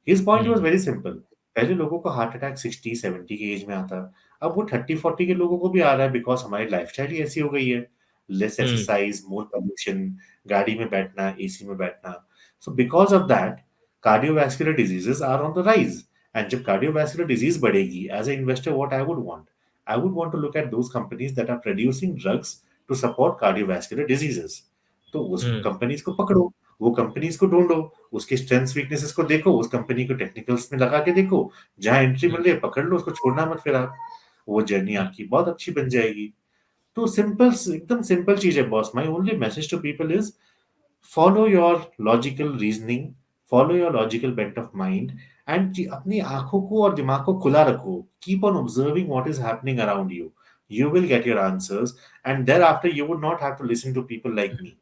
S1: His point was
S2: hmm
S1: very simple. पहले लोगों को हार्ट अटैक 60-70 की एज में आता. अब वो 30-40 के लोगों को भी आ रहा है बिकॉज हमारी लाइफस्टाइल ही ऐसी हो गई है. Less
S2: hmm
S1: exercise, more pollution, गाड़ी में बैठना, एसी में बैठना. So because of that cardiovascular diseases are on the rise. And जब कार्डियोवैस्कुलर डिजीज बढ़ेगी, as a investor what I would want to look at those companies that are producing drugs to support cardiovascular diseases. तो उस
S2: हम्म
S1: कंपनीज को पकड़ो, वो कंपनीज को ढूंढो, उसके स्ट्रेंथ्स वीकनेसेस को देखो, उस कंपनी को टेक्निकल्स में लगा के देखो, जहां एंट्री मिल रही है पकड़ लो, उसको छोड़ना मत. फिर आप वो जर्नी
S2: हम्म
S1: आपकी बहुत अच्छी बन जाएगी. तो सिंपल, एकदम सिंपल चीज है boss. My only message to people is follow your logical reasoning, follow your logical bent of mind, and अपनी आंखों को और दिमाग को खुला रखो. Keep on observing what is happening around you. You will get your answers, and thereafter you would not have to listen to people like me.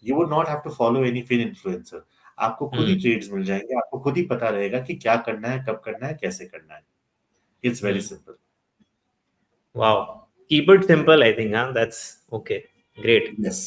S1: You would not have to follow any fin influencer. आपको खुद ही
S2: हम्म
S1: ट्रेड्स मिल जाएंगे, आपको खुद ही पता रहेगा कि क्या करना है, कब करना है, कैसे करना है. It's very
S2: hmm
S1: simple.
S2: wow, keep it simple, I think, huh? That's okay, great.
S1: Yes.